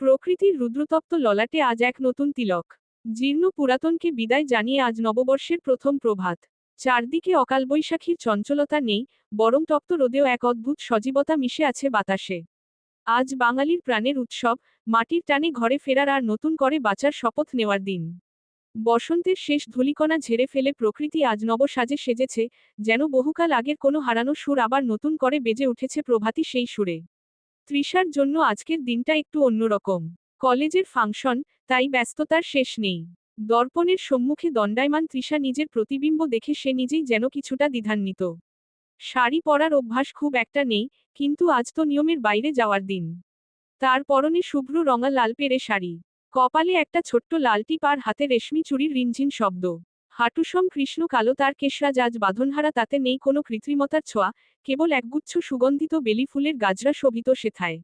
প্রকৃতির রুদ্রতপ্ত ললাটে আজ এক নতুন তিলক। জীর্ণ পুরাতনকে বিদায় জানিয়ে আজ নববর্ষের প্রথম প্রভাত। চারদিকে অকাল বৈশাখীর চঞ্চলতা নেই, বরং তপ্ত রোদেও এক অদ্ভুত সজীবতা মিশে আছে বাতাসে। আজ বাঙালির প্রাণের উৎসব, মাটির টানে ঘরে ফেরার আর নতুন করে বাঁচার শপথ নেওয়ার দিন। বসন্তের শেষ ধূলিকণা ঝেড়ে ফেলে প্রকৃতি আজ নব সাজে সেজেছে, যেন বহুকাল আগের কোনো হারানো সুর আবার নতুন করে বেজে উঠেছে প্রভাতী সেই সুরে। তৃষার জন্য আজকের দিনটা একটু অন্যরকম। কলেজের ফাংশন, তাই ব্যস্ততার শেষ নেই। দর্পণের সম্মুখে দণ্ডায়মান তৃষা নিজের প্রতিবিম্ব দেখে সে নিজেই যেন কিছুটা দ্বিধান্বিত। শাড়ি পরার অভ্যাস খুব একটা নেই, কিন্তু আজ তো নিয়মের বাইরে যাওয়ার দিন। তার পরনে শুভ্র রঙা লাল পেড়ে শাড়ি, কপালে একটা ছোট্ট লাল টিপ আর হাতে রেশমি চুড়ির রিনঝিন শব্দ। হাঁটুসম কৃষ্ণ কালো তার কেশরাজ আজ বাঁধনহারা, তাতে নেই কোনো কৃত্রিমতার ছোঁয়া, কেবল একগুচ্ছ সুগন্ধিত বেলি ফুলের গাজরা শোভিত সেথায়।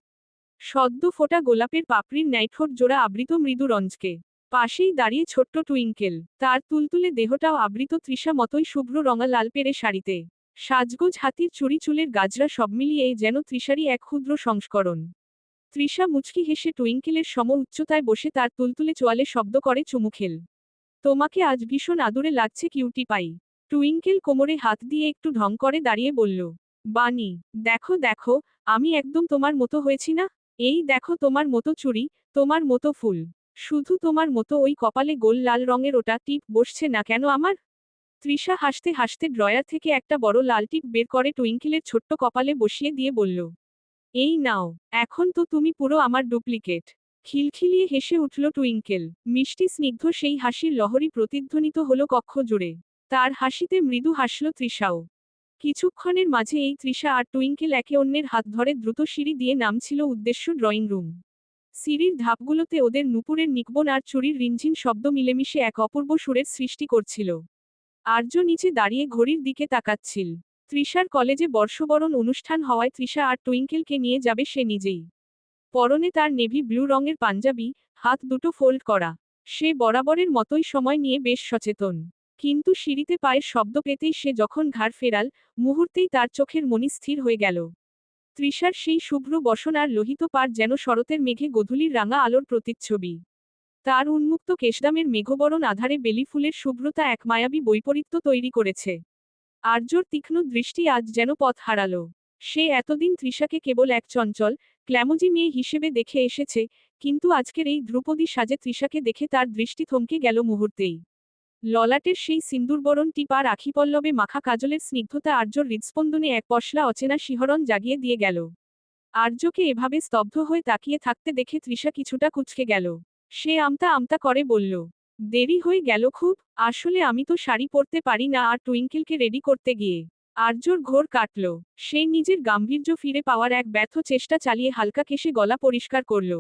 সদ্য ফোটা গোলাপের পাপড়ির ন্যায় ঠোঁট জোড়া আবৃত মৃদু রঞ্জকে। পাশেই দাঁড়িয়ে ছোট্ট টুইঙ্কেল, তার তুলতুলে দেহটাও আবৃত তৃষা মতোই শুভ্র রঙা লাল পেড়ে শাড়িতে। সাজগোজ, হাতির চুড়ি, চুলের গাজরা সব মিলিয়ে যেন তৃষারই এক ক্ষুদ্র সংস্করণ। তৃষা মুচকি হেসে টুইঙ্কেলের সম উচ্চতায় বসে তার তুলতুলে চোয়ালে শব্দ করে চুমুখেল। তোমাকে আজ ভীষণ আদুরে লাগছে কিউটি পাই। টুইঙ্কেল কোমরে হাত দিয়ে একটু ঢং করে দাঁড়িয়ে বলল, বানি, দেখো দেখো, আমি একদম তোমার মতো হয়েছি না? এই দেখো তোমার মতো চুড়ি, তোমার মতো ফুল, শুধু তোমার মতো ওই কপালে গোল লাল রঙের ওটা টিপ বসছে না কেন আমার? তৃষা হাসতে হাসতে ড্রয়ার থেকে একটা বড় লাল টিপ বের করে টুইঙ্কেলের ছোট্ট কপালে বসিয়ে দিয়ে বলল, এই নাও, এখন তো তুমি পুরো আমার ডুপ্লিকেট। খিলখিলিয়ে হেসে উঠল টুইঙ্কেল। মিষ্টি স্নিগ্ধ সেই হাসির লহরী প্রতিধ্বনিত হলো কক্ষ জুড়ে। তার হাসিতে মৃদু হাসল তৃষাও। কিছুক্ষণের মাঝে এই তৃষা আর টুইঙ্কেল একে অন্যের হাত ধরে দ্রুত সিঁড়ি দিয়ে নামছিল উদ্দেশ্য ড্রয়িং রুম। সিঁড়ির ধাপগুলোতে ওদের নুপুরের নিকবন আর চুরির রিনঝিন শব্দ মিলেমিশে এক অপূর্ব সুরের সৃষ্টি করছিল। আর্য নিচে দাঁড়িয়ে ঘড়ির দিকে তাকাচ্ছিল। তৃষার কলেজে বর্ষবরণ অনুষ্ঠান হওয়ায় তৃষা আর টুইঙ্কেলকে নিয়ে যাবে সে নিজেই। পরনে তার নেভি ব্লু রঙের পাঞ্জাবি, হাত দুটো ফোল্ড করা। সে বরাবরের মতোই সময় নিয়ে বেশ সচেতন। কিন্তু সিঁড়িতে পায়ের শব্দ পেতেই সে যখন ঘাড় ফেরাল, মুহূর্তেই তার চোখের মনি স্থির হয়ে গেল। তৃষার সেই শুভ্র বসন আর লোহিত পার যেন শরতের মেঘে গোধূলির রাঙা আলোর প্রতিচ্ছবি। তার উন্মুক্ত কেশদামের মেঘবরণ আধারে বেলি ফুলের শুভ্রতা এক মায়াবী বৈপরীত্য তৈরি করেছে। আর্যর তীক্ষ্ণ দৃষ্টি আজ যেন পথ হারালো। সে এতদিন তৃষাকে কেবল এক চঞ্চল, ক্ল্যামজি মেয়ে হিসেবে দেখে এসেছে, কিন্তু আজকের এই ধ্রুপদী সাজে তৃষাকে দেখে তার দৃষ্টি থমকে গেল মুহূর্তেই। ললাটের সেই সিন্দুরবরণ টিপ আর আখিপল্লবে মাখা কাজলের স্নিগ্ধতা আর্যর হৃদস্পন্দনে এক পশলা অচেনা শিহরণ জাগিয়ে দিয়ে গেল। আর্যকে এভাবে স্তব্ধ হয়ে তাকিয়ে থাকতে দেখে তৃষা কিছুটা কুঁচকে গেল। সে আমতা আমতা করে বলল, দেরি হয়ে গেল খুব। আসলে আমি তো শাড়ি পরতে পারি না। আর টুইঙ্কেলকে রেডি করতে গিয়ে আর্যর ঘোর কাটল। সে নিজের গাম্ভীর্য ফিরে পাওয়ার এক ব্যর্থ চেষ্টা চালিয়ে হালকা কেশে গলা পরিষ্কার করল।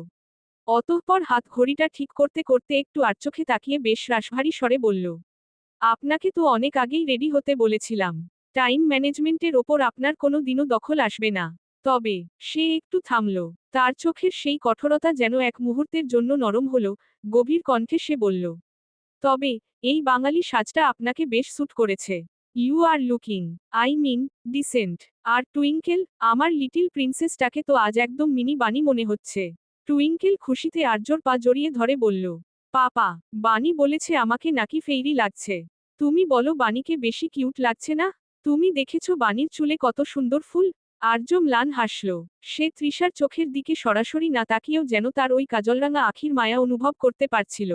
অতঃপর হাত ঘড়িটা ঠিক করতে করতে একটু আড়চোখে তাকিয়ে বেশ রাশভারী স্বরে বলল, আপনাকে তো অনেক আগেই রেডি হতে বলেছিলাম। টাইম ম্যানেজমেন্টের ওপর আপনার কোনো দিনও দখল আসবে না। তবে সে একটু থামল। তার চোখের সেই কঠোরতা যেন এক মুহূর্তের জন্য নরম হলো। গভীর কণ্ঠে সে বলল, তবে এই বাঙালি সাজটা আপনাকে বেশ স্যুট করেছে। You are looking, I mean, decent. আর টুইঙ্কেল, আমার লিটিল প্রিন্সেসটাকে তো আজ একদম মিনি বানি মনে হচ্ছে। টুইঙ্কেল খুশিতে আর্যর পা জড়িয়ে ধরে বলল, পাপা, বানি বলেছে আমাকে নাকি ফেইরি লাগছে। তুমি বলো বানিকে বেশি কিউট লাগছে না? তুমি দেখেছো বানির চুলে কত সুন্দর ফুল? আর্য ম্লান হাসল। সে তৃষার চোখের দিকে সরাসরি না তাকিয়েও যেন তার ওই কাজলরাঙা আখির মায়া অনুভব করতে পারছিল।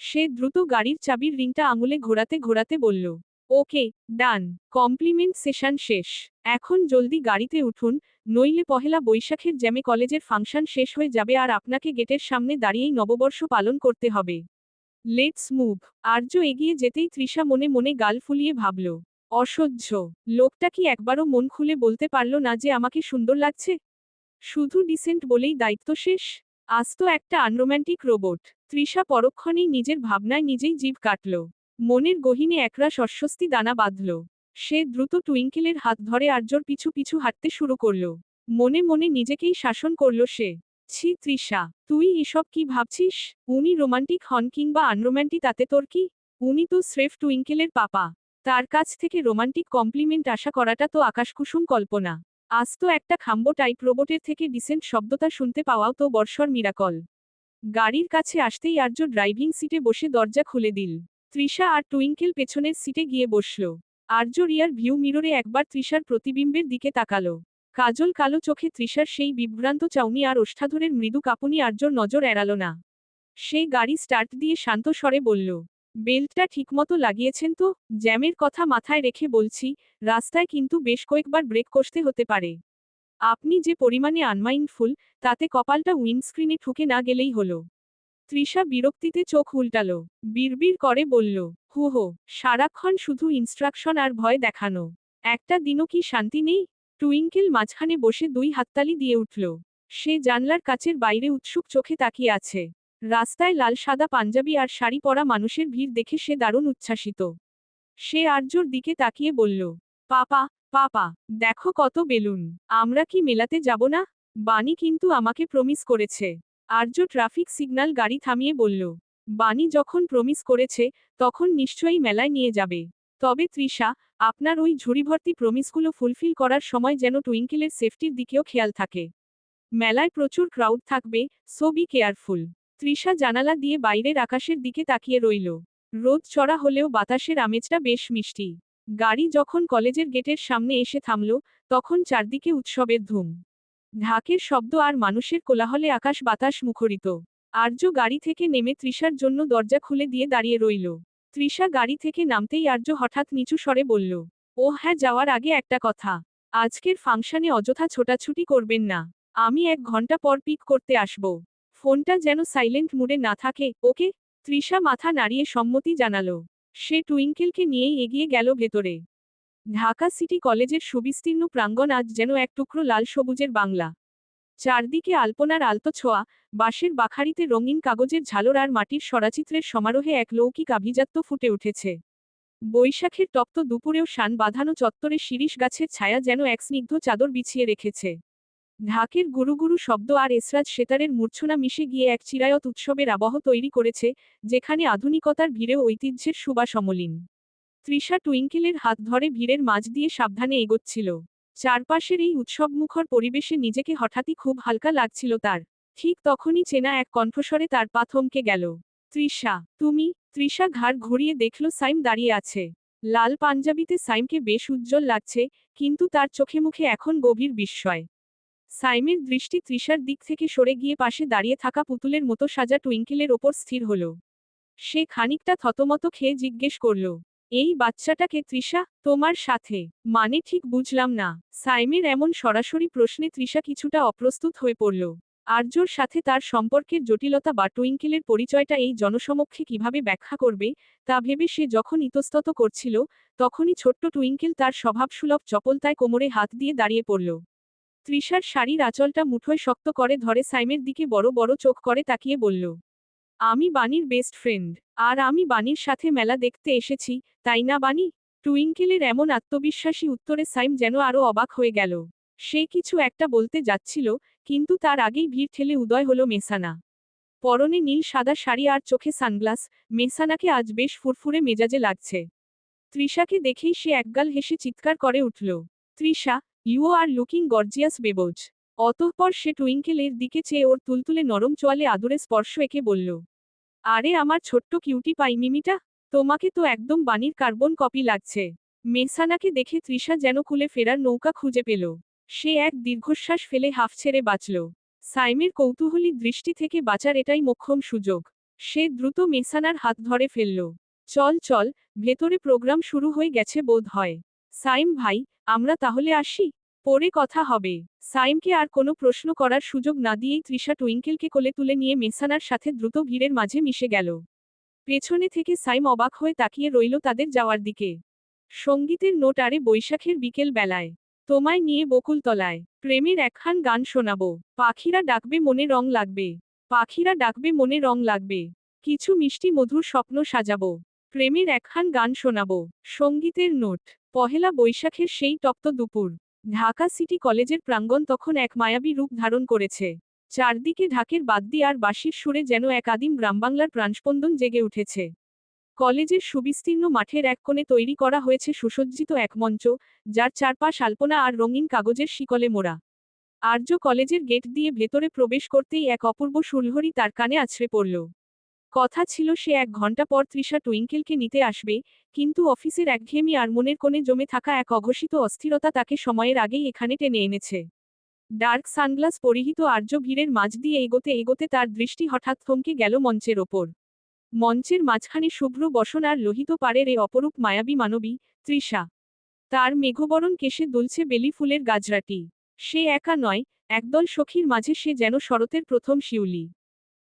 সে দ্রুত গাড়ির চাবির রিংটা আঙুলে ঘোরাতে ঘোরাতে বলল, ওকে, ডান। কমপ্লিমেন্ট সেশন শেষ। এখন জলদি গাড়িতে উঠুন, নইলে পহেলা বৈশাখের জ্যামে কলেজের ফাংশন শেষ হয়ে যাবে আর আপনাকে গেটের সামনে দাঁড়িয়েই নববর্ষ পালন করতে হবে। Let's move. আর্য এগিয়ে যেতেই তৃষা মনে মনে গাল ফুলিয়ে ভাবল, অসহ্য, লোকটা কি একবারও মন খুলে বলতে পারল না যে আমাকে সুন্দর লাগছে? শুধু ডিসেন্ট বলেই দায়িত্ব শেষ? আস্ত একটা আনরোম্যান্টিক রোবট। তৃষা পরক্ষণেই নিজের ভাবনায় নিজেই জিভ কাটল। মনের গহীনে একরাশ অস্বস্তি দানা বাঁধল। সে দ্রুত টুইঙ্কেলের হাত ধরে আর্যর পিছু পিছু হাঁটতে শুরু করল। মনে মনে নিজেকেই শাসন করল সে। ছি তৃষা, তুই এসব কি ভাবছিস? উনি রোমান্টিক হন কিংবা আনরোম্যান্টিক তাতে তোর কি? উনি তো স্রেফ টুইঙ্কেলের পাপা। তার কাছ থেকে রোমান্টিক কমপ্লিমেন্ট আশা করাটা তো আকাশকুসুম কল্পনা। আস্ত একটা খাম্ব টাইপ রোবটের থেকে ডিসেন্ট শব্দটা শুনতে পাওয়াও তো বর্ষর মিরাকল। গাড়ির কাছে আসতেই আর্য ড্রাইভিং সিটে বসে দরজা খুলে দিল। তৃষা আর টুইঙ্কেল পেছনের সিটে গিয়ে বসল। আর্য রিয়ার ভিউ মিররে একবার তৃষার প্রতিবিম্বের দিকে তাকালো। কাজল কালো চোখে তৃষার সেই বিভ্রান্ত চাউনি আর ওষ্ঠাধরের মৃদু কাঁপুনি আর্যর নজর এড়াল না। সে গাড়ি স্টার্ট দিয়ে শান্ত স্বরে বলল, বেল্টটা ঠিকমতো লাগিয়েছেন তো? জ্যামের কথা মাথায় রেখে বলছি, রাস্তায় কিন্তু বেশ কয়েকবার ব্রেক কষতে হতে পারে। আপনি যে পরিমাণে আনমাইন্ডফুল, তাতে কপালটা উইন্ডস্ক্রিনে ঠুকে না গেলেই হলো। তৃষা বিরক্তিতে চোখ উল্টালো। বিড়বিড় করে বলল, হো, সারাক্ষণ শুধু ইনস্ট্রাকশন আর ভয় দেখানো। একটা দিনও কি শান্তি নেই? টুইঙ্কেল মাঝখানে বসে দুই হাততালি দিয়ে উঠল। সে জানলার কাচের বাইরে উৎসুক চোখে তাকিয়ে আছে। রাস্তায় লাল সাদা পাঞ্জাবি আর শাড়ি পরা মানুষের ভিড় দেখে সে দারুণ উচ্ছ্বাসিত। সে আর্যর দিকে তাকিয়ে বলল, পাপা, পাপা, দেখো কত বেলুন। আমরা কি মেলাতে যাব না? বানি কিন্তু আমাকে প্রমিস করেছে। আর্য ট্রাফিক সিগন্যাল গাড়ি থামিয়ে বলল, বানি যখন প্রমিস করেছে, তখন নিশ্চয়ই মেলায় নিয়ে যাবে। তবে তৃষা, আপনার ওই ঝুড়িভর্তি প্রমিসগুলো ফুলফিল করার সময় যেন টুইঙ্কেলের সেফটির দিকেও খেয়াল থাকে। মেলায় প্রচুর ক্রাউড থাকবে, সো বি কেয়ারফুল। তৃষা জানালা দিয়ে বাইরের আকাশের দিকে তাকিয়ে রইল। রোদ চড়া হলেও বাতাসের আমেজটা বেশ মিষ্টি। গাড়ি যখন কলেজের গেটের সামনে এসে থামল, তখন চারদিকে উৎসবের ধুম। ঢাকের শব্দ আর মানুষের কোলাহলে আকাশ বাতাস মুখরিত। আর্য গাড়ি থেকে নেমে তৃষার জন্য দরজা খুলে দিয়ে দাঁড়িয়ে রইল। তৃষা গাড়ি থেকে নামতেই আর্য হঠাৎ নিচু স্বরে বলল, ও হ্যাঁ, যাওয়ার আগে একটা কথা। আজকের ফাংশনে অযথা ছোটাছুটি করবেন না। আমি 1 ঘন্টা পর পিক করতে আসব। ফোনটা যেন সাইলেন্ট মুডে না থাকে, ওকে? তৃষা মাথা নাড়িয়ে সম্মতি জানালো। সে টুইঙ্কেলকে নিয়েই এগিয়ে গেল ভেতরে। ঢাকা সিটি কলেজের সুবিস্তীর্ণ প্রাঙ্গণ আজ যেন এক টুকরো লাল সবুজের বাংলা। চারদিকে আলপনার আলতো ছোঁয়া, বাঁশের বাখারিতে রঙিন কাগজের ঝালর আর মাটির সরাচিত্রের সমারোহে এক লৌকিক আভিজাত্য ফুটে উঠেছে। বৈশাখের তপ্ত দুপুরেও শান বাঁধানো চত্বরে শিরীষ গাছের ছায়া যেন এক স্নিগ্ধ চাদর বিছিয়ে রেখেছে। ঢাকের গুরু গুরু শব্দ আর এসরাজ সেতারের মূর্ছনা মিশে গিয়ে এক চিরায়ত উৎসবের আবহ তৈরি করেছে, যেখানে আধুনিকতার ভিড়েও ঐতিহ্যের সুবাস অমলিন। তৃষা টুইঙ্কেলের হাত ধরে ভিড়ের মাঝ দিয়ে সাবধানে এগোচ্ছিল। চারপাশের এই উৎসবমুখর পরিবেশে নিজেকে হঠাৎই খুব হালকা লাগছিল তার। ঠিক তখনই চেনা এক কণ্ঠস্বরে তার পা থমকে গেল। তৃষা, তুমি? তৃষা ঘাড় ঘুরিয়ে দেখল সাইম দাঁড়িয়ে আছে। লাল পাঞ্জাবিতে সাইমকে বেশ উজ্জ্বল লাগছে, কিন্তু তার চোখে মুখে এখন গভীর বিস্ময়। সাইমের দৃষ্টি তৃষার দিক থেকে সরে গিয়ে পাশে দাঁড়িয়ে থাকা পুতুলের মতো সাজা টুইঙ্কেলের ওপর স্থির হল। সে খানিকটা থতমত খেয়ে জিজ্ঞেস করল, এই বাচ্চাটাকে তৃষা, তোমার সাথে? মানে ঠিক বুঝলাম না। সাইমের এমন সরাসরি প্রশ্নে তৃষা কিছুটা অপ্রস্তুত হয়ে পড়ল। আর্যর সাথে তার সম্পর্কের জটিলতা বা টুইঙ্কেলের পরিচয়টা এই জনসমক্ষে কিভাবে ব্যাখ্যা করবে, তা ভেবে সে যখন ইতস্তত করছিল, তখনই ছোট্ট টুইঙ্কেল তার স্বভাবসুলভ চপলতায় কোমরে হাত দিয়ে দাঁড়িয়ে পড়ল। তৃষার শাড়ির আঁচলটা মুঠোয় শক্ত করে ধরে সাইমের দিকে বড় বড় চোখ করে তাকিয়ে বলল, আমি বানির বেস্ট ফ্রেন্ড। আর আমি বানির সাথে মেলা দেখতে এসেছি, তাই না বানি? টুইঙ্কেলের এমন আত্মবিশ্বাসী উত্তরে সাইম যেন আরো অবাক হয়ে গেল। সে কিছু একটা বলতে যাচ্ছিল, কিন্তু তার আগেই ভিড় ঠেলে উদয় হলো মেসানা। পরনে নীল সাদা শাড়ি আর চোখে সানগ্লাস, মেসানাকে আজ বেশ ফুরফুরে মেজাজে লাগছে। তৃষাকে দেখেই সে একগাল হেসে চিৎকার করে উঠল, Trisha, you are looking gorgeous bebos. অতঃপর সে টুইঙ্কেলের দিকে চেয়ে ওর তুলতুলে নরম চোয়ালে আদুরে স্পর্শ এঁকে বলল, আরে আমার ছোট্ট কিউটি পাই মিমিটা, তোমাকে তো একদম বানির কার্বন কপি লাগছে। মেসানাকে দেখে তৃষা যেন কুলে ফেরার নৌকা খুঁজে পেল। সে এক দীর্ঘশ্বাস ফেলে হাফ ছেড়ে বাঁচল। সাইমের কৌতূহলী দৃষ্টি থেকে বাঁচার এটাই মোক্ষম সুযোগ। সে দ্রুত মেসানার হাত ধরে ফেলল। চল চল, ভেতরে প্রোগ্রাম শুরু হয়ে গেছে বোধ হয়। সাইম ভাই, আমরা তাহলে আসি? পরে কথা হবে। সাইমকে আর কোনো প্রশ্ন করার সুযোগ না দিয়েই তৃষা টুইঙ্কেলকে কোলে তুলে নিয়ে মেসানার সাথে দ্রুত ভিড়ের মাঝে মিশে গেল। পেছনে থেকে সাইম অবাক হয়ে তাকিয়ে রইল তাদের যাওয়ার দিকে। সঙ্গীতের নোট, আরে বৈশাখের বিকেল বেলায় তোমায় নিয়ে বকুলতলায় প্রেমের একখান গান শোনাবো। পাখিরা ডাকবে মনে রং লাগবে। পাখিরা ডাকবে মনে রং লাগবে। কিছু মিষ্টি মধুর স্বপ্ন সাজাবো। প্রেমের একখান গান শোনাবো। সঙ্গীতের নোট। পহেলা বৈশাখের সেই তপ্ত দুপুর। ঢাকা সিটি কলেজের প্রাঙ্গণ তখন এক মায়াবী রূপ ধারণ করেছে। চারদিকে ঢাকের বাদ্যি আর বাঁশির সুরে যেন এক আদিম গ্রামবাংলার প্রাণস্পন্দন জেগে উঠেছে। কলেজের সুবিস্তীর্ণ মাঠের এক কোণে তৈরি করা হয়েছে সুসজ্জিত এক মঞ্চ, যার চারপাশ আলপনা আর রঙিন কাগজের শিকলে মোড়া। আর্য কলেজের গেট দিয়ে ভেতরে প্রবেশ করতেই এক অপূর্ব সুলহরি তার কানে আছড়ে পড়ল। কথা ছিল সে 1 ঘন্টা পর তৃষা টুইঙ্কেলকে নিতে আসবে, কিন্তু অফিসের একঘেয়েমি আর মনের কোণে জমে থাকা এক অঘোষিত অস্থিরতা তাকে সময়ের আগেই এখানে টেনে এনেছে। ডার্ক সানগ্লাস পরিহিত আর্য ভিড়ের মাঝ দিয়ে এগোতে এগোতে তার দৃষ্টি হঠাৎ থমকে গেল মঞ্চের ওপর। মঞ্চের মাঝখানে শুভ্র বসন আর লোহিত পাড়ের এ অপরূপ মায়াবী মানবী, তৃষা। তার মেঘবরণ কেশে দুলছে বেলি ফুলের গাজরাটি। সে একা নয়, একদল সখীর মাঝে সে যেন শরতের প্রথম শিউলি।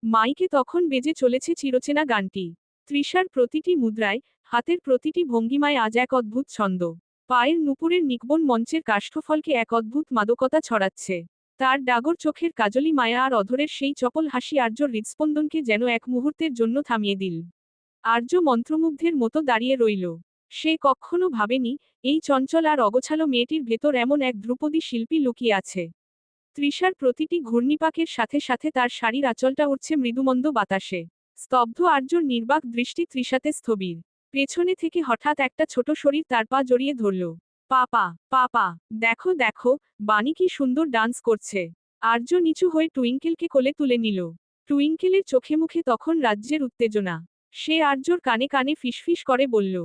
মাইকে তখন বেজে চলেছে চিরচেনা গানটি। তৃষার প্রতিটি মুদ্রায়, হাতের প্রতিটি ভঙ্গিমায় আজ এক অদ্ভুত ছন্দ। পায়ের নুপুরের নিকবন মঞ্চের কাষ্ঠফলকে এক অদ্ভুত মাদকতা ছড়াচ্ছে। তার ডাগর চোখের কাজলি মায়া আর অধরের সেই চপল হাসি আর্যর হৃৎস্পন্দনকে যেন এক মুহূর্তের জন্য থামিয়ে দিল। আর্য মন্ত্রমুগ্ধের মতো দাঁড়িয়ে রইল। সে কখনো ভাবেনি, এই চঞ্চল আর অগোছালো মেয়েটির ভেতর এমন এক ধ্রুপদী শিল্পী লুকিয়ে আছে। তৃষার প্রতিটি ঘূর্ণিপাকের সাথে সাথে তার শাড়ির আঁচলটা উঠছে মৃদুমন্দ বাতাসে। স্তব্ধ আর্যর নির্বাক দৃষ্টি তৃষাতে স্থবির। পেছনে থেকে হঠাৎ একটা ছোট শরীর তার পা জড়িয়ে ধরল। পাপা, পাপা, দেখো দেখো, বানি কি সুন্দর ডান্স করছে। আর্য নিচু হয়ে টুইঙ্কেলকে কোলে তুলে নিল। টুইঙ্কেলের চোখে মুখে তখন রাজ্যের উত্তেজনা। সে আর্যর কানে কানে ফিসফিস করে বলল,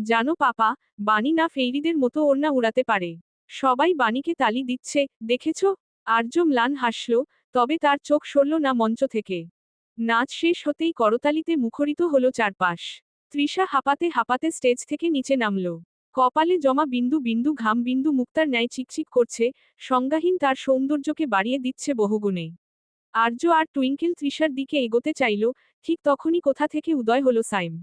জানো পাপা, বানি না ফেইরিদের মতো ওড়না উড়াতে পারে। সবাই বানিকে তালি দিচ্ছে, দেখেছ? আর্য ম্লান হাসল, তবে তার চোখ সরল না মঞ্চ থেকে। নাচ শেষ হতেই করতালিতে মুখরিত হলো চারপাশ। তৃষা হাঁপাতে হাঁপাতে স্টেজ থেকে নিচে নামল। কপালে জমা বিন্দু বিন্দু ঘাম বিন্দু মুক্তার ন্যায় চিকচিক করছে, সংজ্ঞাহীন তার সৌন্দর্যকে বাড়িয়ে দিচ্ছে বহুগুণে। আর্য আর টুইঙ্কেল তৃষার দিকে এগোতে চাইল, ঠিক তখনই কোথা থেকে উদয় হলো সাইম।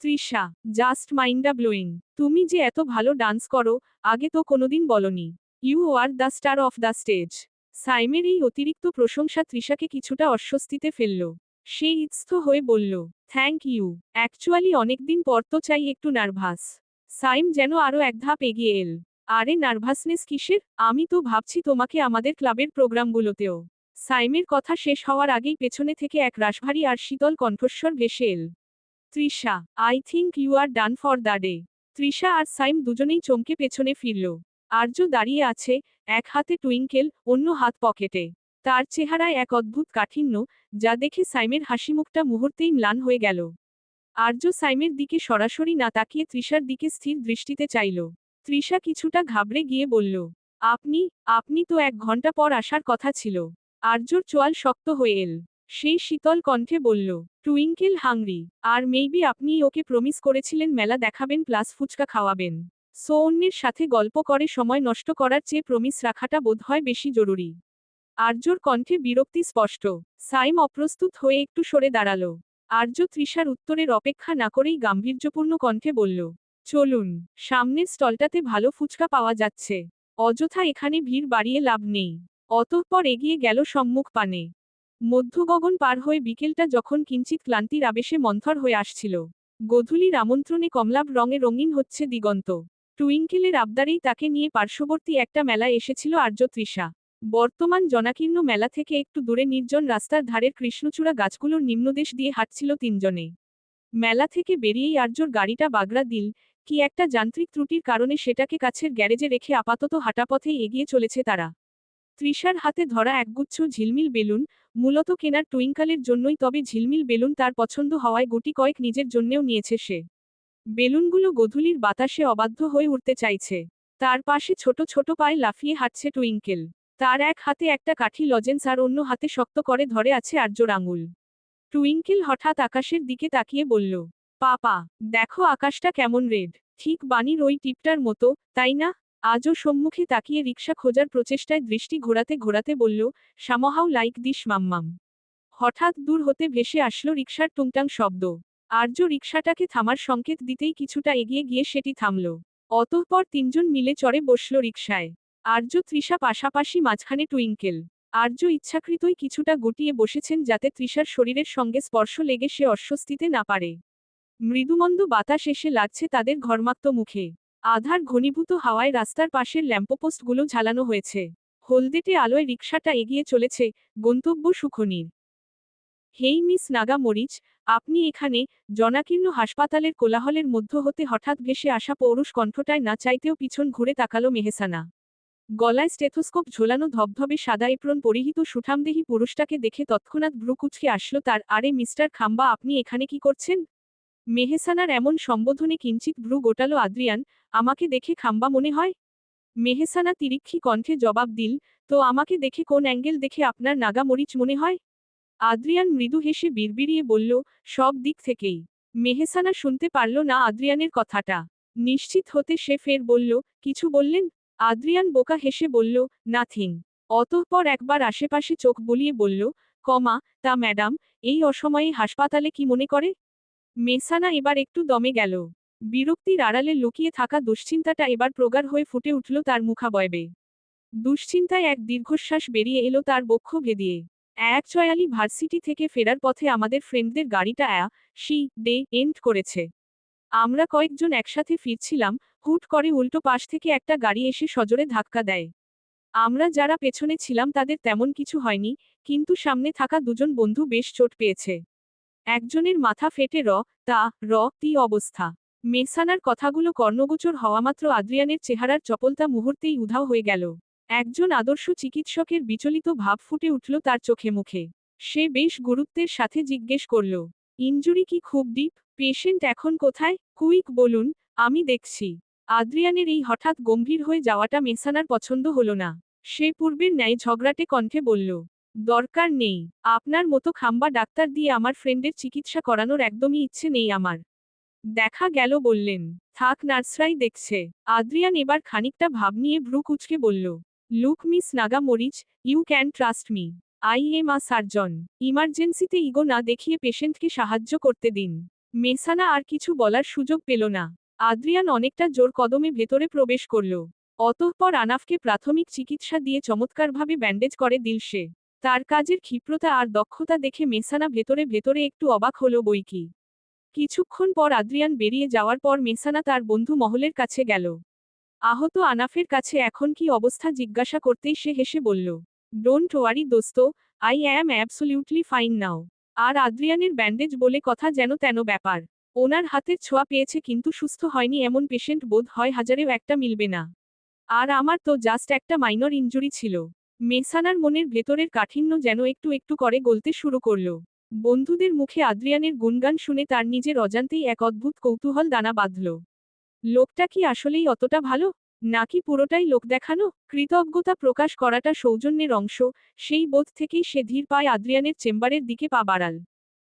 Trisha, just মাইন্ডা blowing. তুমি যে এত ভালো ডান্স করো, আগে তো কোনোদিন বলনি। You are the star of the stage. সাইমের এই অতিরিক্ত প্রশংসা তৃষাকে কিছুটা অস্বস্তিতে ফেলল। সে ইতস্থ হয়ে বলল, থ্যাংক ইউ, অ্যাকচুয়ালি অনেকদিন পর তো চাই একটু নার্ভাস। সাইম যেন আরও এক ধাপ এগিয়ে এল। আরে নার্ভাসনেস কিসের, আমি তো ভাবছি তোমাকে আমাদের ক্লাবের প্রোগ্রামগুলোতেও। সাইমের কথা শেষ হওয়ার আগেই পেছনে থেকে এক রাশভারী আর শীতল কণ্ঠস্বর ভেসে এল। Trisha, I think you are done for the day. Trisha আর সাইম দুজনেই চমকে পেছনে ফিরল। আর্য দাঁড়িয়ে আছে, এক হাতে টুইঙ্কেল, অন্য হাত পকেটে। তার চেহারায় এক অদ্ভুত কাঠিন্য, যা দেখে সাইমের হাসিমুখটা মুহূর্তেই ম্লান হয়ে গেল। আর্য সাইমের দিকে সরাসরি না তাকিয়ে তৃষার দিকে স্থির দৃষ্টিতে চাইল। তৃষা কিছুটা ঘাবড়ে গিয়ে বলল, আপনি, আপনি তো 1 ঘন্টা পর আসার কথা ছিল। আর্যর চোয়াল শক্ত হয়ে এল। সেই শীতল কণ্ঠে বলল, টুইঙ্কেল হাংরি, আর মেইবি আপনিই ওকে প্রমিস করেছিলেন মেলা দেখাবেন প্লাস ফুচকা খাওয়াবেন। সো অন্যের সাথে গল্প করে সময় নষ্ট করার চেয়ে প্রমিস রাখাটা বোধহয় বেশি জরুরি। আর্যর কণ্ঠে বিরক্তি স্পষ্ট। সাইম অপ্রস্তুত হয়ে একটু সরে দাঁড়ালো। আর্য তৃষার উত্তরের অপেক্ষা না করেই গাম্ভীর্যপূর্ণ কণ্ঠে বলল, চলুন, সামনের স্টলটাতে ভালো ফুচকা পাওয়া যাচ্ছে। অযথা এখানে ভিড় বাড়িয়ে লাভ নেই। অতঃপর এগিয়ে গেল সম্মুখ পানে। মধ্যগগন পার হয়ে বিকেলটা যখন কিঞ্চিত ক্লান্তির আবেশে মন্থর হয়ে আসছিল। গোধূলির আমন্ত্রণে কমলাভ রঙে রঙিন হচ্ছে দিগন্ত। টুইঙ্কেলের আবদারেই তাকে নিয়ে পার্শ্ববর্তী একটা মেলায় এসেছিল আর্য তৃষা। বর্তমান জনাকীর্ণ মেলা থেকে একটু দূরে নির্জন রাস্তার ধারের কৃষ্ণচূড়া গাছগুলোর নিম্নদেশ দিয়ে হাঁটছিল তিনজনে। মেলা থেকে বেরিয়েই আর্যর গাড়িটা বাগড়া দিল, কি একটা যান্ত্রিক ত্রুটির কারণে সেটাকে কাছের গ্যারেজে রেখে আপাতত হাঁটাপথেই এগিয়ে চলেছে তারা। তৃষার হাতে ধরা একগুচ্ছ ঝিলমিল বেলুন, মূলত কেনার টুইঙ্কালের জন্যই, তবে ঝিলমিল বেলুন তার পছন্দ হওয়ায় গুটি কয়েক নিজের জন্যেও নিয়েছে সে। বেলুনগুলো গোধূলির বাতাসে অবাধ্য হয়ে উঠতে চাইছে। তার পাশে ছোট ছোট পায়ে লাফিয়ে হাঁটছে টুইঙ্কেল। তার এক হাতে একটা কাঠি লজেন্স আর অন্য হাতে শক্ত করে ধরে আছে আর্যর আঙুল। টুইঙ্কেল হঠাৎ আকাশের দিকে তাকিয়ে বলল, পাপা, দেখো আকাশটা কেমন রেড, ঠিক বানির ওই টিপটার মতো, তাই না? আজও সম্মুখে তাকিয়ে রিকশা খোঁজার প্রচেষ্টায় দৃষ্টি ঘোরাতে ঘোরাতে বলল, সামহাউ লাইক দিস মাম্মাম। হঠাৎ দূর হতে ভেসে আসলো রিকশার টুংটাং শব্দ। আর্য রিকশাটাকে থামার সংকেত দিতেই কিছুটা এগিয়ে গিয়ে সেটি থামল। অতঃপর তিনজন মিলে চড়ে বসল রিকশায়। আর্য তৃষা পাশাপাশি, মাঝখানে টুইঙ্কেল। আর্য ইচ্ছাকৃতই কিছুটা গুটিয়ে বসেছেন যাতে তৃষার শরীরের সঙ্গে স্পর্শ লেগে সে অস্বস্তিতে না পারে। মৃদুমন্দ বাতাস এসে লাগছে তাদের ঘর্মাক্ত মুখে। আধার ঘনীভূত হাওয়ায় রাস্তার পাশের ল্যাম্পপোস্টগুলো ঝালানো হয়েছে। হলদেটে আলোয় রিকশাটা এগিয়ে চলেছে, গন্তব্য সুখনির। হেই মিস নাগা মরিচ, আপনি এখানে? জনাকীর্ণ হাসপাতালের কোলাহলের মধ্য হতে হঠাৎ ভেসে আসা পৌরুষ কণ্ঠটায় না চাইতেও পিছন ঘুরে তাকালো মেহসানা। গলায় স্টেথোস্কোপ ঝোলানো ধবধবে সাদা এপ্রন পরিহিত সুঠামদেহী পুরুষটাকে দেখে তৎক্ষণাৎ ভ্রু কুঁচকে আসলো তার। আরে মিস্টার খাম্বা, আপনি এখানে কি করছেন? মেহসানার এমন সম্বোধনে কিঞ্চিত ভ্রু গোটালো আদ্রিয়ান। আমাকে দেখে খাম্বা মনে হয়? মেহসানা তিরিক্ষি কণ্ঠে জবাব দিল, তো আমাকে দেখে কোন অ্যাঙ্গেল দেখে আপনার নাগা মরিচ মনে হয়? আদ্রিয়ান মৃদু হেসে বিড়বিড়িয়ে বলল, সব দিক থেকেই। মেহসানা শুনতে পারল না আদ্রিয়ানের কথাটা। নিশ্চিত হতে সে ফের বলল, কিছু বললেন? আদ্রিয়ান বোকা হেসে বলল, নাথিং। অতঃপর একবার আশেপাশে চোখ বুলিয়ে বলল, তা ম্যাডাম, এই অসময়ে হাসপাতালে কি মনে করে? মেহসানা এবার একটু দমে গেল। বিরক্তির আড়ালে লুকিয়ে থাকা দুশ্চিন্তাটা এবার প্রগাঢ় হয়ে ফুটে উঠল তার মুখাবয়বে। দুশ্চিন্তায় এক দীর্ঘশ্বাস বেরিয়ে এলো তার বক্ষ ভেদিয়ে। অ্যাকচুয়ালি ভার্সিটি থেকে ফেরার পথে আমাদের ফ্রেন্ডদের গাড়িটা এন্ড করেছে। আমরা কয়েকজন একসাথে ফিরছিলাম, হুট করে উল্টো পাশ থেকে একটা গাড়ি এসে সজোরে ধাক্কা দেয়। আমরা যারা পেছনে ছিলাম তাদের তেমন কিছু হয়নি, কিন্তু সামনে থাকা দুজন বন্ধু বেশ চোট পেয়েছে। একজনের মাথা ফেটে তি অবস্থা। মেহসানার কথাগুলো কর্ণগোচর হওয়ামাত্র আদ্রিয়ানের চেহারার চপলতা মুহূর্তেই উধাও হয়ে গেল। একজন আদর্শ চিকিৎসকের বিচলিত ভাব ফুটে উঠল তার চোখে মুখে। সে বেশ গুরুত্বের সাথে জিজ্ঞেস করল, ইনজুরি কি খুব ডিপ? পেশেন্ট এখন কোথায়? কুইক বলুন, আমি দেখছি। আদ্রিয়ানের এই হঠাৎ গম্ভীর হয়ে যাওয়াটা মেহসানার পছন্দ হলো না। সে পূর্বের ন্যায় ঝগড়াটে কণ্ঠে বলল, দরকার নেই। আপনার মতো খাম্বা ডাক্তার দিয়ে আমার ফ্রেন্ডের চিকিৎসা করানোর একদমই ইচ্ছে নেই আমার। দেখা গেল বললেন, থাক নার্সরাই দেখছে। আদ্রিয়ান এবার খানিকটা ভাব নিয়ে ভ্রু কুঁচকে বলল, look miss Naga Morich, you can trust me. I am a surgeon. ইমার্জেন্সিতে ইগো না দেখিয়ে পেশেন্টকে সাহায্য করতে দিন। মেহসানা আর কিছু বলার সুযোগ পেল না। আদ্রিয়ান অনেকটা জোর কদমে ভেতরে প্রবেশ করল। অতঃপর আনাফকে প্রাথমিক চিকিৎসা দিয়ে চমৎকারভাবে ব্যান্ডেজ করে দিল সে। তার কাজের ক্ষিপ্রতা আর দক্ষতা দেখে মেহসানা ভেতরে ভেতরে একটু অবাক হলো বইকি। কিছুক্ষণ পর আদ্রিয়ান বেরিয়ে যাওয়ার পর মেহসানা তার বন্ধু মহলের কাছে গেল। আহত আনাফের কাছে এখন কি অবস্থা জিজ্ঞাসা করতেই সে হেসে বলল, ডোন্ট ওয়ারি দোস্ত, I am absolutely fine now. আর আদ্রিয়ানের ব্যান্ডেজ বলে কথা যেন তেন ব্যাপার। ওনার হাতের ছোঁয়া পেয়েছে কিন্তু সুস্থ হয়নি এমন পেশেন্ট বোধ হয় হাজারেও একটা মিলবে না। আর আমার তো জাস্ট একটা মাইনর ইনজুরি ছিল। মেহসানার মনের ভেতরের কাঠিন্য যেন একটু একটু করে গলতে শুরু করল। বন্ধুদের মুখে আদ্রিয়ানের গুণগান শুনে তার নিজের অজান্তেই এক অদ্ভুত কৌতূহল দানা বাঁধল। লোকটা কি আসলেই অতটা ভালো? নাকি পুরোটাই লোক দেখানো? কৃতজ্ঞতা প্রকাশ করাটা সৌজন্যের অংশ, সেই বোধ থেকেই সে ধীর পায়ে আদ্রিয়ানের চেম্বারের দিকে পা বাড়াল।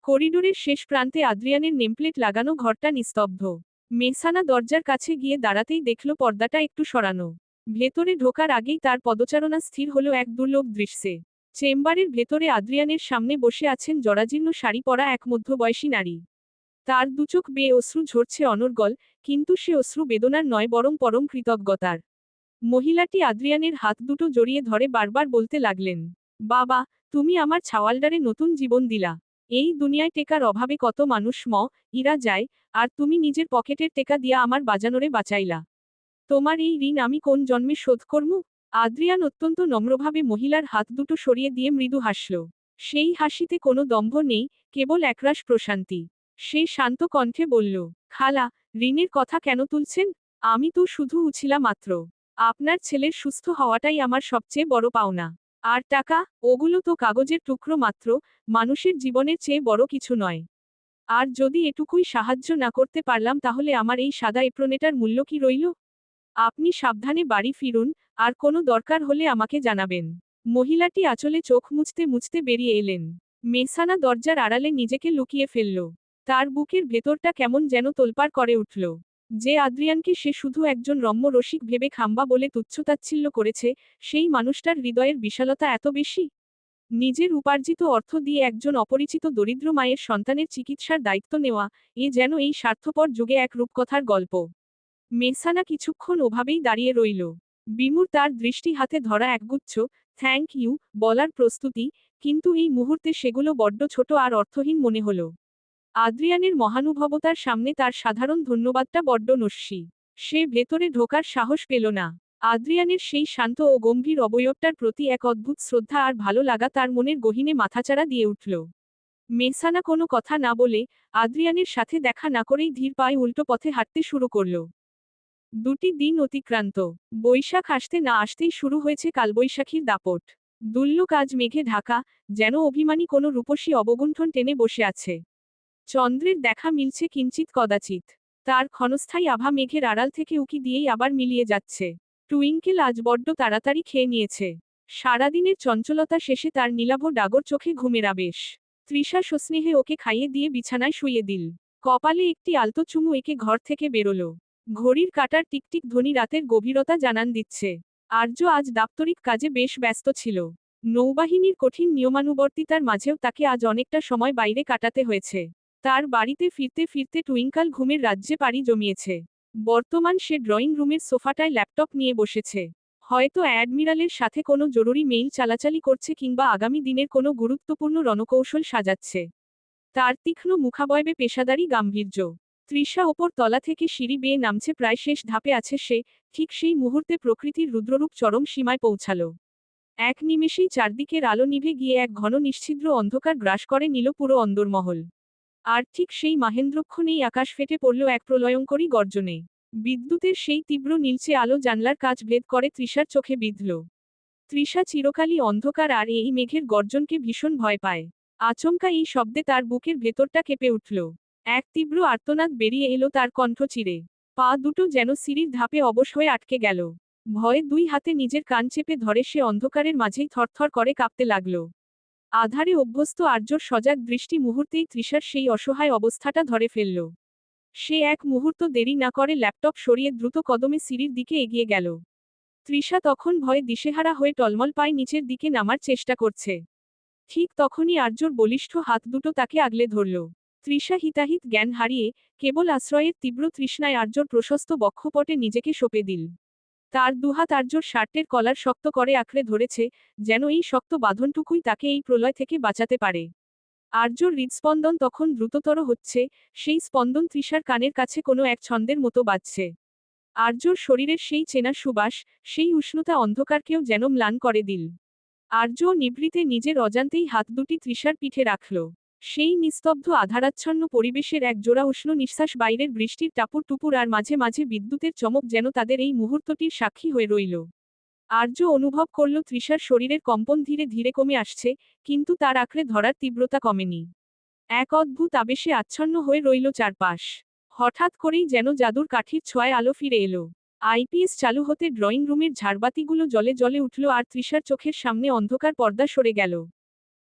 করিডোরের শেষ প্রান্তে আদ্রিয়ানের নেমপ্লেট লাগানো ঘরটা নিস্তব্ধ। মেহসানা দরজার কাছে গিয়ে দাঁড়াতেই দেখল পর্দাটা একটু সরানো। ভেতরে ঢোকার আগেই তার পদচারণা স্থির হলো এক দুর্লভ দৃশ্যে। চেম্বারের ভেতরে আদ্রিয়ানের সামনে বসে আছেন জরাজীর্ণ শাড়ি পরা এক মধ্যবয়সী নারী। তার দুচোখ বেয়ে অশ্রু ঝরছে অনর্গল, কিন্তু সে অশ্রু বেদনার নয় বরং পরম কৃতজ্ঞতার। মহিলাটি আদ্রিয়ানের হাত দুটো জড়িয়ে ধরে বারবার বলতে লাগলেন, বাবা, তুমি আমার ছাওয়ালডারে নতুন জীবন দিলা। এই দুনিয়ায় টেকার অভাবে কত মানুষ ইরা যায়, আর তুমি নিজের পকেটের টেকা দিয়া আমার বাজানোরে বাঁচাইলা। তোমার এই ঋণ আমি কোন জন্মে শোধ করমু? আদ্রিয়ান অত্যন্ত নম্রভাবে মহিলার হাত দুটো সরিয়ে দিয়ে মৃদু হাসল। সেই হাসিতে কোনো দম্ভ নেই, কেবল একরাশ প্রশান্তি। সে শান্ত কণ্ঠে বলল, খালা, ঋণের কথা কেন তুলছেন? আমি তো শুধু উছিলা মাত্র। আপনার ছেলের সুস্থ হওয়াটাই আমার সবচেয়ে বড় পাওনা। আর টাকা, ওগুলো তো কাগজের টুকরো মাত্র, মানুষের জীবনের চেয়ে বড় কিছু নয়। আর যদি এটুকুই সাহায্য না করতে পারলাম তাহলে আমার এই সাদা এপ্রনেটার মূল্য কি রইল? আপনি সাবধানে বাড়ি ফিরুন, আর কোনো দরকার হলে আমাকে জানাবেন। মহিলাটি আঁচলে চোখ মুছতে মুছতে বেরিয়ে এলেন। মেহসানা দরজার আড়ালে নিজেকে লুকিয়ে ফেলল। তার বুকের ভেতরটা কেমন যেন তোলপাড় করে উঠল। যে আদ্রিয়ানকে সে শুধু একজন রম্য রসিক ভেবে খাম্বা বলে তুচ্ছতাচ্ছিল্য করেছে, সেই মানুষটার হৃদয়ের বিশালতা এত বেশি। নিজের উপার্জিত অর্থ দিয়ে একজন অপরিচিত দরিদ্র মায়ের সন্তানের চিকিৎসার দায়িত্ব নেওয়া, এ যেন এই স্বার্থপর যুগে এক রূপকথার গল্প। মেহসানা কিছুক্ষণ ওভাবেই দাঁড়িয়ে রইল। বিমূর তার দৃষ্টি হাতে ধরা একগুচ্ছ থ্যাংক ইউ বলার প্রস্তুতি, কিন্তু এই মুহূর্তে সেগুলো বড্ড ছোট আর অর্থহীন মনে হল। আদ্রিয়ানের মহানুভবতার সামনে তার সাধারণ ধন্যবাদটা বড্ড নস্যি। সে ভেতরে ঢোকার সাহস পেল না। আদ্রিয়ানের সেই শান্ত ও গম্ভীর অবয়বটার প্রতি এক অদ্ভুত শ্রদ্ধা আর ভালো লাগা তার মনের গহীনে মাথাচাড়া দিয়ে উঠল। মেহসানা কোনো কথা না বলে, আদ্রিয়ানের সাথে দেখা না করেই ধীর পায়ে উল্টো পথে হাঁটতে শুরু করল। দুটি দিন অতিক্রান্ত। বৈশাখ আসতে না আসতেই শুরু হয়েছে কালবৈশাখীর দাপট। দুল্ল কাজ মেঘে ঢাকা, যেন অভিমানী কোনো রূপসী অবগুণ্ঠন টেনে বসে আছে। চন্দ্রের দেখা মিলছে কিঞ্চিৎ কদাচিৎ। তার ক্ষণস্থায়ী আভা মেঘের আড়াল থেকে উকি দিয়েই আবার মিলিয়ে যাচ্ছে। টুইঙ্কেল আজ বড্ড তাড়াতাড়ি খেয়ে নিয়েছে। সারাদিনের চঞ্চলতা শেষে তার নীলাভ ডাগর চোখে ঘুমের আবেশ। তৃষা সস্নেহে ওকে খাইয়ে দিয়ে বিছানায় শুইয়ে দিল। কপালে একটি আলতো চুমু এঁকে ঘর থেকে বেরোলো। ঘড়ির কাঁটার টিকটিক ধ্বনি রাতের গভীরতা জানান দিচ্ছে। আর্য আজ দাপ্তরিক কাজে বেশ ব্যস্ত ছিল। নৌবাহিনীর কঠিন নিয়মানুবর্তিতার মাঝেও তাকে আজ অনেকটা সময় বাইরে কাটাতে হয়েছে। তার বাড়িতে ফিরতে ফিরতে টুইঙ্কাল ঘুমের রাজ্যে পাড়ি জমিয়েছে। বর্তমান সে ড্রয়িং রুমের সোফাটায় ল্যাপটপ নিয়ে বসেছে। হয়তো অ্যাডমিরালের সাথে কোনো জরুরি মেইল চালাচালি করছে কিংবা আগামী দিনের কোনো গুরুত্বপূর্ণ রণকৌশল সাজাচ্ছে। তার তীক্ষ্ণ মুখাবয়বে পেশাদারি গাম্ভীর্য। তৃষা ওপর তলা থেকে সিঁড়ি বেয়ে নামছে, প্রায় শেষ ধাপে আছে সে। ঠিক সেই মুহূর্তে প্রকৃতির রুদ্ররূপ চরম সীমায় পৌঁছাল। এক নিমেষেই চারদিকের আলো নিভে গিয়ে এক ঘন নিশ্ছিদ্র অন্ধকার গ্রাস করে নিল পুরো অন্দরমহল। আর ঠিক সেই মাহেন্দ্রক্ষণেই আকাশ ফেটে পড়ল এক প্রলয়ঙ্করী গর্জনে। বিদ্যুতের সেই তীব্র নীলচে আলো জানলার কাচ ভেদ করে তৃষার চোখে বিঁধল। তৃষা চিরকালই অন্ধকার আর এই মেঘের গর্জনকে ভীষণ ভয় পায়। আচমকা এই শব্দে তার বুকের ভেতরটা কেঁপে উঠল। এক তীব্র আর্তনাদ বেরিয়ে এলো তার কণ্ঠ চিরে। পা দুটো যেন সিঁড়ির ধাপে অবশ হয়ে আটকে গেল। ভয়ে দুই হাতে নিজের কান চেপে ধরে সে অন্ধকারের মাঝেই থরথর করে কাঁপতে লাগল। আধারে অভ্যস্ত আর্যর সজাগ দৃষ্টি মুহূর্তেই তৃষার সেই অসহায় অবস্থাটা ধরে ফেলল। সে এক মুহূর্ত দেরি না করে ল্যাপটপ সরিয়ে দ্রুত কদমে সিঁড়ির দিকে এগিয়ে গেল। তৃষা তখন ভয়ে দিশেহারা হয়ে টলমল পায়ে নিচের দিকে নামার চেষ্টা করছে। ঠিক তখনই আর্যর বলিষ্ঠ হাত দুটো তাকে আগলে ধরল। তৃষা হিতাহিত জ্ঞান হারিয়ে কেবল আশ্রয়ের তীব্র তৃষ্ণায় আর্যর প্রশস্ত বক্ষপটে নিজেকে সঁপে দিল। তার দুহাত আর্যর শার্টের কলার শক্ত করে আঁকড়ে ধরেছে, যেন এই শক্ত বাঁধনটুকুই তাকে এই প্রলয় থেকে বাঁচাতে পারে। আর্যর হৃদস্পন্দন তখন দ্রুততর হচ্ছে, সেই স্পন্দন তৃষার কানের কাছে কোনো এক ছন্দের মতো বাজছে। আর্যর শরীরের সেই চেনা সুবাস, সেই উষ্ণতা অন্ধকারকেও যেন ম্লান করে দিল। আর্য নিভৃতে নিজের অজান্তেই হাত দুটি তৃষার পিঠে রাখল। সেই নিস্তব্ধ আধারাচ্ছন্ন পরিবেশের এক জোড়া উষ্ণ নিঃশ্বাস, বাইরের বৃষ্টির টাপুর টুপুর আর মাঝে মাঝে বিদ্যুতের চমক যেন তাদের এই মুহূর্তটির সাক্ষী হয়ে রইল। আর্য অনুভব করল তৃষার শরীরের কম্পন ধীরে ধীরে কমে আসছে, কিন্তু তার আঁকড়ে ধরার তীব্রতা কমেনি। এক অদ্ভুত আবেশে আচ্ছন্ন হয়ে রইল চারপাশ। হঠাৎ করেই যেন জাদুর কাঠির ছোঁয়ায় আলো ফিরে এলো। আইপিএস চালু হতে ড্রয়িং রুমের ঝাড়বাতিগুলো জ্বলে জ্বলে উঠল আর তৃষার চোখের সামনে অন্ধকার পর্দা সরে গেল।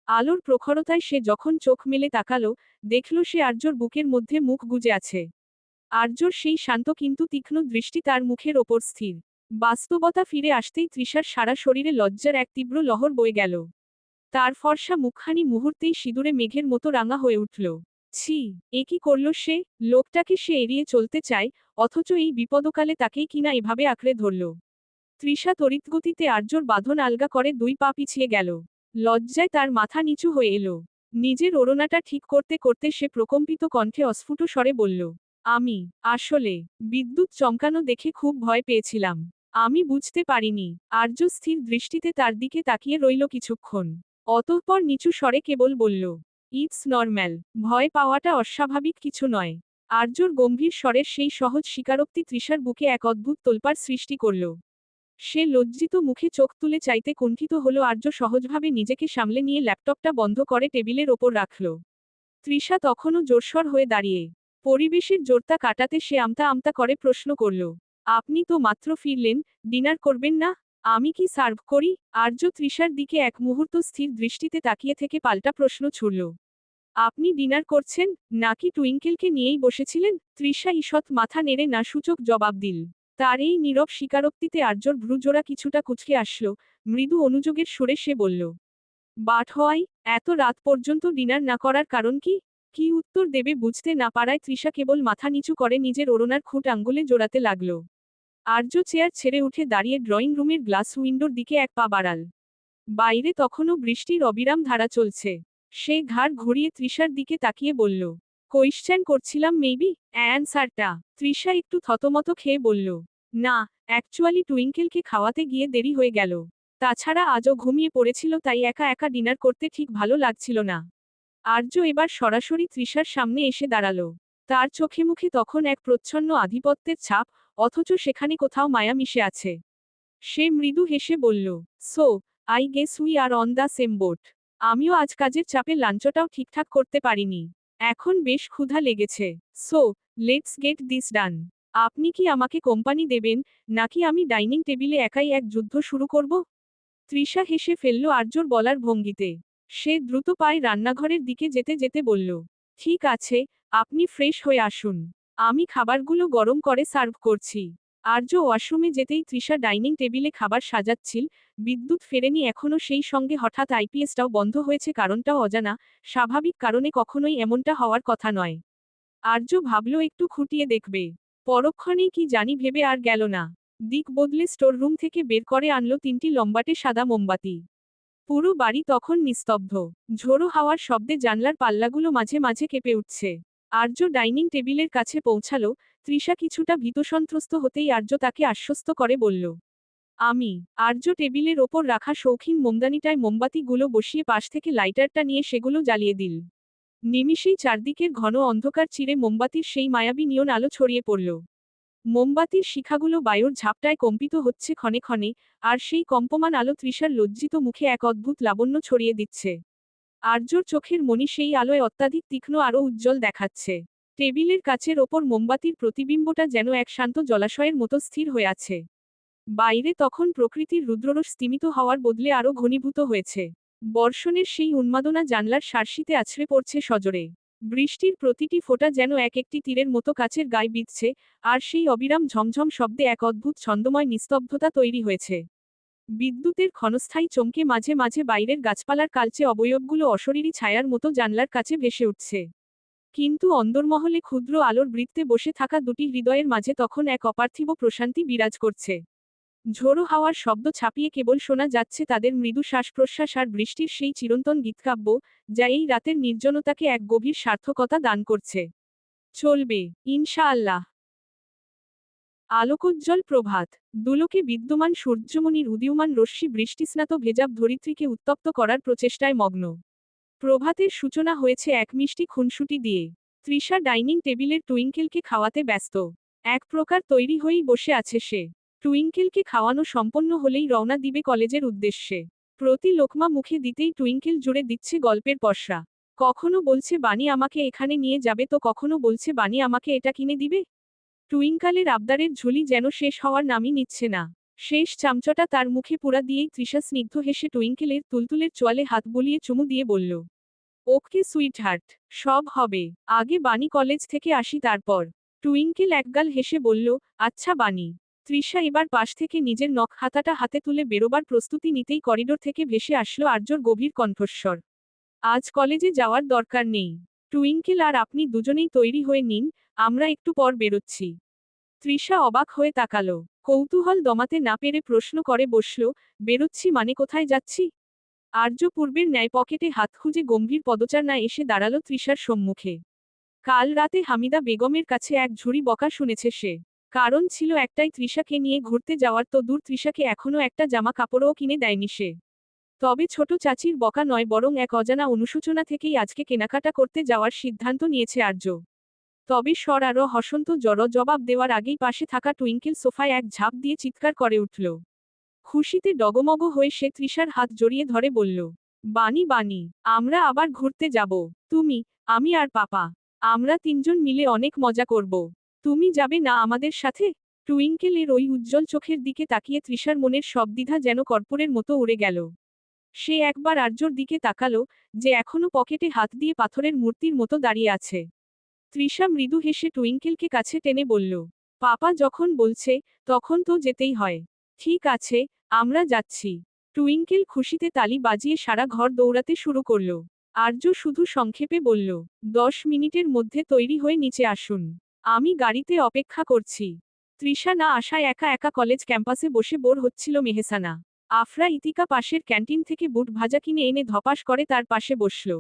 আলোর প্রখরতায় সে যখন চোখ মেলে তাকালো, দেখল সে আর্যর বুকের মধ্যে মুখ গুজে আছে। আর্যর সেই শান্ত কিন্তু তীক্ষ্ণ দৃষ্টি তার মুখের ওপর স্থির। বাস্তবতা ফিরে আসতেই তৃষার সারা শরীরে লজ্জার এক তীব্র লহর বয়ে গেল। তার ফর্সা মুখখানি মুহূর্তেই সিঁদুরে মেঘের মতো রাঙা হয়ে উঠল। ছি, এ কি করল সে? লোকটাকে সে এড়িয়ে চলতে চায়, অথচ এই বিপদকালে তাকেই কিনা এভাবে আঁকড়ে ধরল। তৃষা তড়িৎগতিতে আর্যর বাঁধন আলগা করে দুই পা পিছিয়ে গেল। লজ্জায় তার মাথা নিচু হয়ে এলো। নিজের ওড়নাটা ঠিক করতে করতে সে প্রকম্পিত কণ্ঠে অস্ফুট স্বরে বলল, আমি আসলে বিদ্যুৎ চমকানো দেখে খুব ভয় পেয়েছিলাম। আমি বুঝতে পারিনি। আর্য স্থির দৃষ্টিতে তার দিকে তাকিয়ে রইল কিছুক্ষণ। অতঃপর নিচু স্বরে কেবল বলল, ইটস নরম্যাল। ভয় পাওয়াটা অস্বাভাবিক কিছু নয়। আর্যর গম্ভীর স্বরের সেই সহজ স্বীকারোক্তি তৃষার বুকে এক অদ্ভুত তোলপাড় সৃষ্টি করল। সে লজ্জিত মুখে চোখ তুলে চাইতে কুণ্ঠিত হলো। আর্য সহজভাবে নিজেকে সামলে নিয়ে ল্যাপটপটা বন্ধ করে টেবিলের ওপর রাখল। তৃষা তখনও জোরসর হয়ে দাঁড়িয়ে। পরিবেশের জোরতা কাটাতে সে আমতা আমতা করে প্রশ্ন করল, আপনি তো মাত্র ফিরলেন, ডিনার করবেন না? আমি কি সার্ভ করি? আর্য তৃষার দিকে এক মুহূর্ত স্থির দৃষ্টিতে তাকিয়ে থেকে পাল্টা প্রশ্ন ছুড়ল, আপনি ডিনার করছেন, নাকি টুইঙ্কেলকে নিয়েই বসেছিলেন? তৃষা ঈষৎ মাথা নেড়ে না সূচক জবাব দিল। তার এই নীরব স্বীকারোক্তিতে আর্যর ভ্রুজোড়া কিছুটা কুঁচকে আসল। মৃদু অনুযোগের সুরে সে বলল, বাট হওয়াই, এত রাত পর্যন্ত ডিনার না করার কারণ কি? কি উত্তর দেবে বুঝতে না পারায় তৃষা কেবল মাথা নিচু করে নিজের ওড়নার খুঁট আঙ্গুলে জোড়াতে লাগল। আর্য চেয়ার ছেড়ে উঠে দাঁড়িয়ে ড্রয়িং রুমের গ্লাস উইন্ডোর দিকে এক পা বাড়াল। বাইরে তখনও বৃষ্টির অবিরাম ধারা চলছে। সে ঘাড় ঘুরিয়ে তৃষার দিকে তাকিয়ে বলল, কোয়েশ্চেন করছিলাম মেবি? অ্যানসারটা? তৃষা একটু থতমত খেয়ে বলল, না, অ্যাকচুয়ালি টুইঙ্কেলকে খাওয়াতে গিয়ে দেরি হয়ে গেল। তাছাড়া আজও ঘুমিয়ে পড়েছিল, তাই একা একা ডিনার করতে ঠিক ভালো লাগছিল না। আর্য এবার সরাসরি তৃষার সামনে এসে দাঁড়ালো। তার চোখে মুখে তখন এক প্রচ্ছন্ন আধিপত্যের ছাপ, অথচ সেখানে কোথাও মায়া মিশে আছে। সে মৃদু হেসে বলল, so I guess we are on the same boat. আমিও আজ কাজের চাপে লাঞ্চটাও ঠিকঠাক করতে পারিনি। এখন বেশ ক্ষুধা লেগেছে। So let's get this done. আপনি কি আমাকে কোম্পানি দেবেন, নাকি আমি ডাইনিং টেবিলে একাই এক যুদ্ধ শুরু করব? তৃষা হেসে ফেলল আর্যর বলার ভঙ্গিতে। সে দ্রুত পায়ে রান্নাঘরের দিকে যেতে যেতে বলল, ঠিক আছে, আপনি ফ্রেশ হয়ে আসুন। আমি খাবারগুলো গরম করে সার্ভ করছি। আর্য ওয়াশরুমে যেতেই তৃষা ডাইনিং টেবিলে খাবার সাজাচ্ছিল। বিদ্যুৎ ফেরেনি এখনো, সেই সঙ্গে হঠাৎ আইপিএসটাও বন্ধ হয়েছে, কারণটাও অজানা। স্বাভাবিক কারণে কখনোই এমনটা হওয়ার কথা নয়। আর্য ভাবল একটু খুঁটিয়ে দেখবে। পরক্ষণেই কি জানি ভেবে আর গেল না। দিক বদলে স্টোর রুম থেকে বের করে আনলো 3টি লম্বাটে সাদা মোমবাতি। পুরো বাড়ি তখন নিস্তব্ধ। ঝোড়ো হাওয়ার শব্দে জানলার পাল্লাগুলো মাঝে মাঝে কেঁপে উঠছে। আর্য ডাইনিং টেবিলের কাছে পৌঁছালো। তৃষা কিছুটা ভীতসন্ত্রস্ত হতেই আর্য তাকে আশ্বস্ত করে বলল, আমি। আর্য টেবিলের ওপর রাখা শৌখিন মোমদানিটায় মোমবাতিগুলো বসিয়ে পাশ থেকে লাইটারটা নিয়ে সেগুলো জ্বালিয়ে দিল। নিমিষেই চারদিকের ঘন অন্ধকার চিরে মোমবাতির সেই মায়াবী নিয়ন আলো ছড়িয়ে পড়ল। মোমবাতির শিখাগুলো বায়ুর ঝাপটায় কম্পিত হচ্ছে ক্ষণে ক্ষণে, আর সেই কম্পমান আলো তৃষার লজ্জিত মুখে এক অদ্ভুত লাবণ্য ছড়িয়ে দিচ্ছে। আর্যর চোখের মণি সেই আলোয় অত্যাধিক তীক্ষ্ণ আরও উজ্জ্বল দেখাচ্ছে। টেবিলের কাছের ওপর মোমবাতির প্রতিবিম্বটা যেন এক শান্ত জলাশয়ের মতো স্থির হয়ে আছে। বাইরে তখন প্রকৃতির রুদ্ররস স্তিমিত হওয়ার বদলে আরও ঘনীভূত হয়েছে। বর্ষণের সেই উন্মাদনা জানলার শার্সিতে আছড়ে পড়ছে সজোরে। বৃষ্টির প্রতিটি ফোঁটা যেন এক একটি তীরের মতো কাছের গায়ে বিঁধছে, আর সেই অবিরাম ঝমঝম শব্দে এক অদ্ভুত ছন্দময় নিস্তব্ধতা তৈরি হয়েছে। বিদ্যুতের ক্ষণস্থায়ী চমকে মাঝে মাঝে বাইরের গাছপালার কালচে অবয়বগুলো অশরীরী ছায়ার মতো জানলার কাছে ভেসে উঠছে। কিন্তু অন্দরমহলে ক্ষুদ্র আলোর বৃত্তে বসে থাকা দুটি হৃদয়ের মাঝে তখন এক অপার্থিব প্রশান্তি বিরাজ করছে। ঝোড়ো হাওয়ার শব্দ ছাপিয়ে কেবল শোনা যাচ্ছে তাদের মৃদু শ্বাস প্রশ্বাস আর বৃষ্টির সেই চিরন্তন গীতকাব্য, যা এই রাতের নির্জনতাকে এক গভীর সার্থকতা দান করছে। চলবে, ইনশাআল্লাহ। আলোকোজ্জ্বল প্রভাত। দুলোকে বিদ্যমান সূর্যমণির উদীয়মান রশ্মি বৃষ্টিস্নাত ভেজাব ধরিত্রীকে উত্তপ্ত করার প্রচেষ্টায় মগ্ন। প্রভাতের সূচনা হয়েছে এক মিষ্টি খুনসুটি দিয়ে। তৃষা ডাইনিং টেবিলের টুইঙ্কেলকে খাওয়াতে ব্যস্ত। এক প্রকার তৈরি হয়েই বসে আছে সে। টুইঙ্কেলকে খাওয়ানো সম্পন্ন হলেই রওনা দিবে কলেজের উদ্দেশ্যে। প্রতি লোকমা মুখে দিতেই টুইঙ্কেল জুড়ে দিচ্ছে গল্পের পসরা। কখনো বলছে বানি আমাকে এখানে নিয়ে যাবে, তো কখনো বলছে বানি আমাকে এটা কিনে দিবে। টুইঙ্কালের আবদারের ঝুলি যেন শেষ হওয়ার নামই নিচ্ছে না। শেষ চামচটা তার মুখে পুরা দিয়েই তৃষা স্নিগ্ধ হেসে টুইঙ্কেলের তুলতুলের চোয়ালে হাত বুলিয়ে চুমু দিয়ে বলল, ওকে সুইটহার্ট, সব হবে। আগে বানি কলেজ থেকে আসি তারপর। টুইঙ্কেল একগাল হেসে বলল, আচ্ছা বানি। তৃষা এবার পাশ থেকে নিজের নখ হাতাটা হাতে তুলে বেরোবার প্রস্তুতি নিতেই করিডোর থেকে ভেসে আসলো আর্যর গভীর কণ্ঠস্বর। আজ কলেজে যাওয়ার দরকার নেই। টুইঙ্কেল আর আপনি দুজনেই তৈরি হয়ে নিন, আমরা একটু পর বেরোচ্ছি। তৃষা অবাক হয়ে তাকালো। কৌতূহল দমাতে না পেরে প্রশ্ন করে বসল, বেরোচ্ছি মানে কোথায় যাচ্ছি? আর্য পূর্বের ন্যায় পকেটে হাত খুঁজে গম্ভীর পদচারণা এসে দাঁড়ালো তৃষার সম্মুখে। কাল রাতে হামিদা বেগমের কাছে এক ঝুড়ি বকা শুনেছে সে। কারণ ছিল একটাই, তৃষাকে নিয়ে ঘুরতে যাওয়ার, তো দূর, তৃষাকে এখনো একটা জামা কাপড়ও কিনে দেয়নি সে। তবে ছোট চাচির বকা নয়, বরং এক অজানা অনুশোচনা থেকেই আজকে কেনাকাটা করতে যাওয়ার সিদ্ধান্ত নিয়েছে আর্য। তবে স্বর আরও হসন্ত জবাব দেওয়ার আগেই পাশে থাকা টুইঙ্কেল সোফায় এক ঝাঁপ দিয়ে চিৎকার করে উঠল। খুশিতে ডগমগ হয়ে সে তৃষার হাত জড়িয়ে ধরে বলল, বানি বানি, আমরা আবার ঘুরতে যাব। তুমি, আমি আর পাপা। আমরা তিনজন মিলে অনেক মজা করব। তুমি যাবে না আমাদের সাথে? টুইঙ্কেলের ওই উজ্জ্বল চোখের দিকে তাকিয়ে তৃষার মনের সব দ্বিধা যেন কর্পূরের মতো উড়ে গেল। সে একবার আর্যর দিকে তাকালো, যে এখনো পকেটে হাত দিয়ে পাথরের মূর্তির মতো দাঁড়িয়ে আছে। তৃষা মৃদু হেসে টুইঙ্কেলকে কাছে টেনে বলল, পাপা যখন বলছে, তখন তো যেতেই হয়। ঠিক আছে, আমরা যাচ্ছি। টুইঙ্কেল খুশিতে তালি বাজিয়ে সারা ঘর দৌড়াতে শুরু করল। আর্য শুধু সংক্ষেপে বলল, 10 মিনিটের মধ্যে তৈরি হয়ে নিচে আসুন। আমি গাড়িতে অপেক্ষা করছি। তৃষা না আসায় একা একা কলেজ ক্যাম্পাসে বসে বোর হচ্ছিল মেহসানা। আফরা ইতিকা পাশের ক্যান্টিন থেকে বুট ভাজা কিনে এনে ধপাস করে তার পাশে বসল।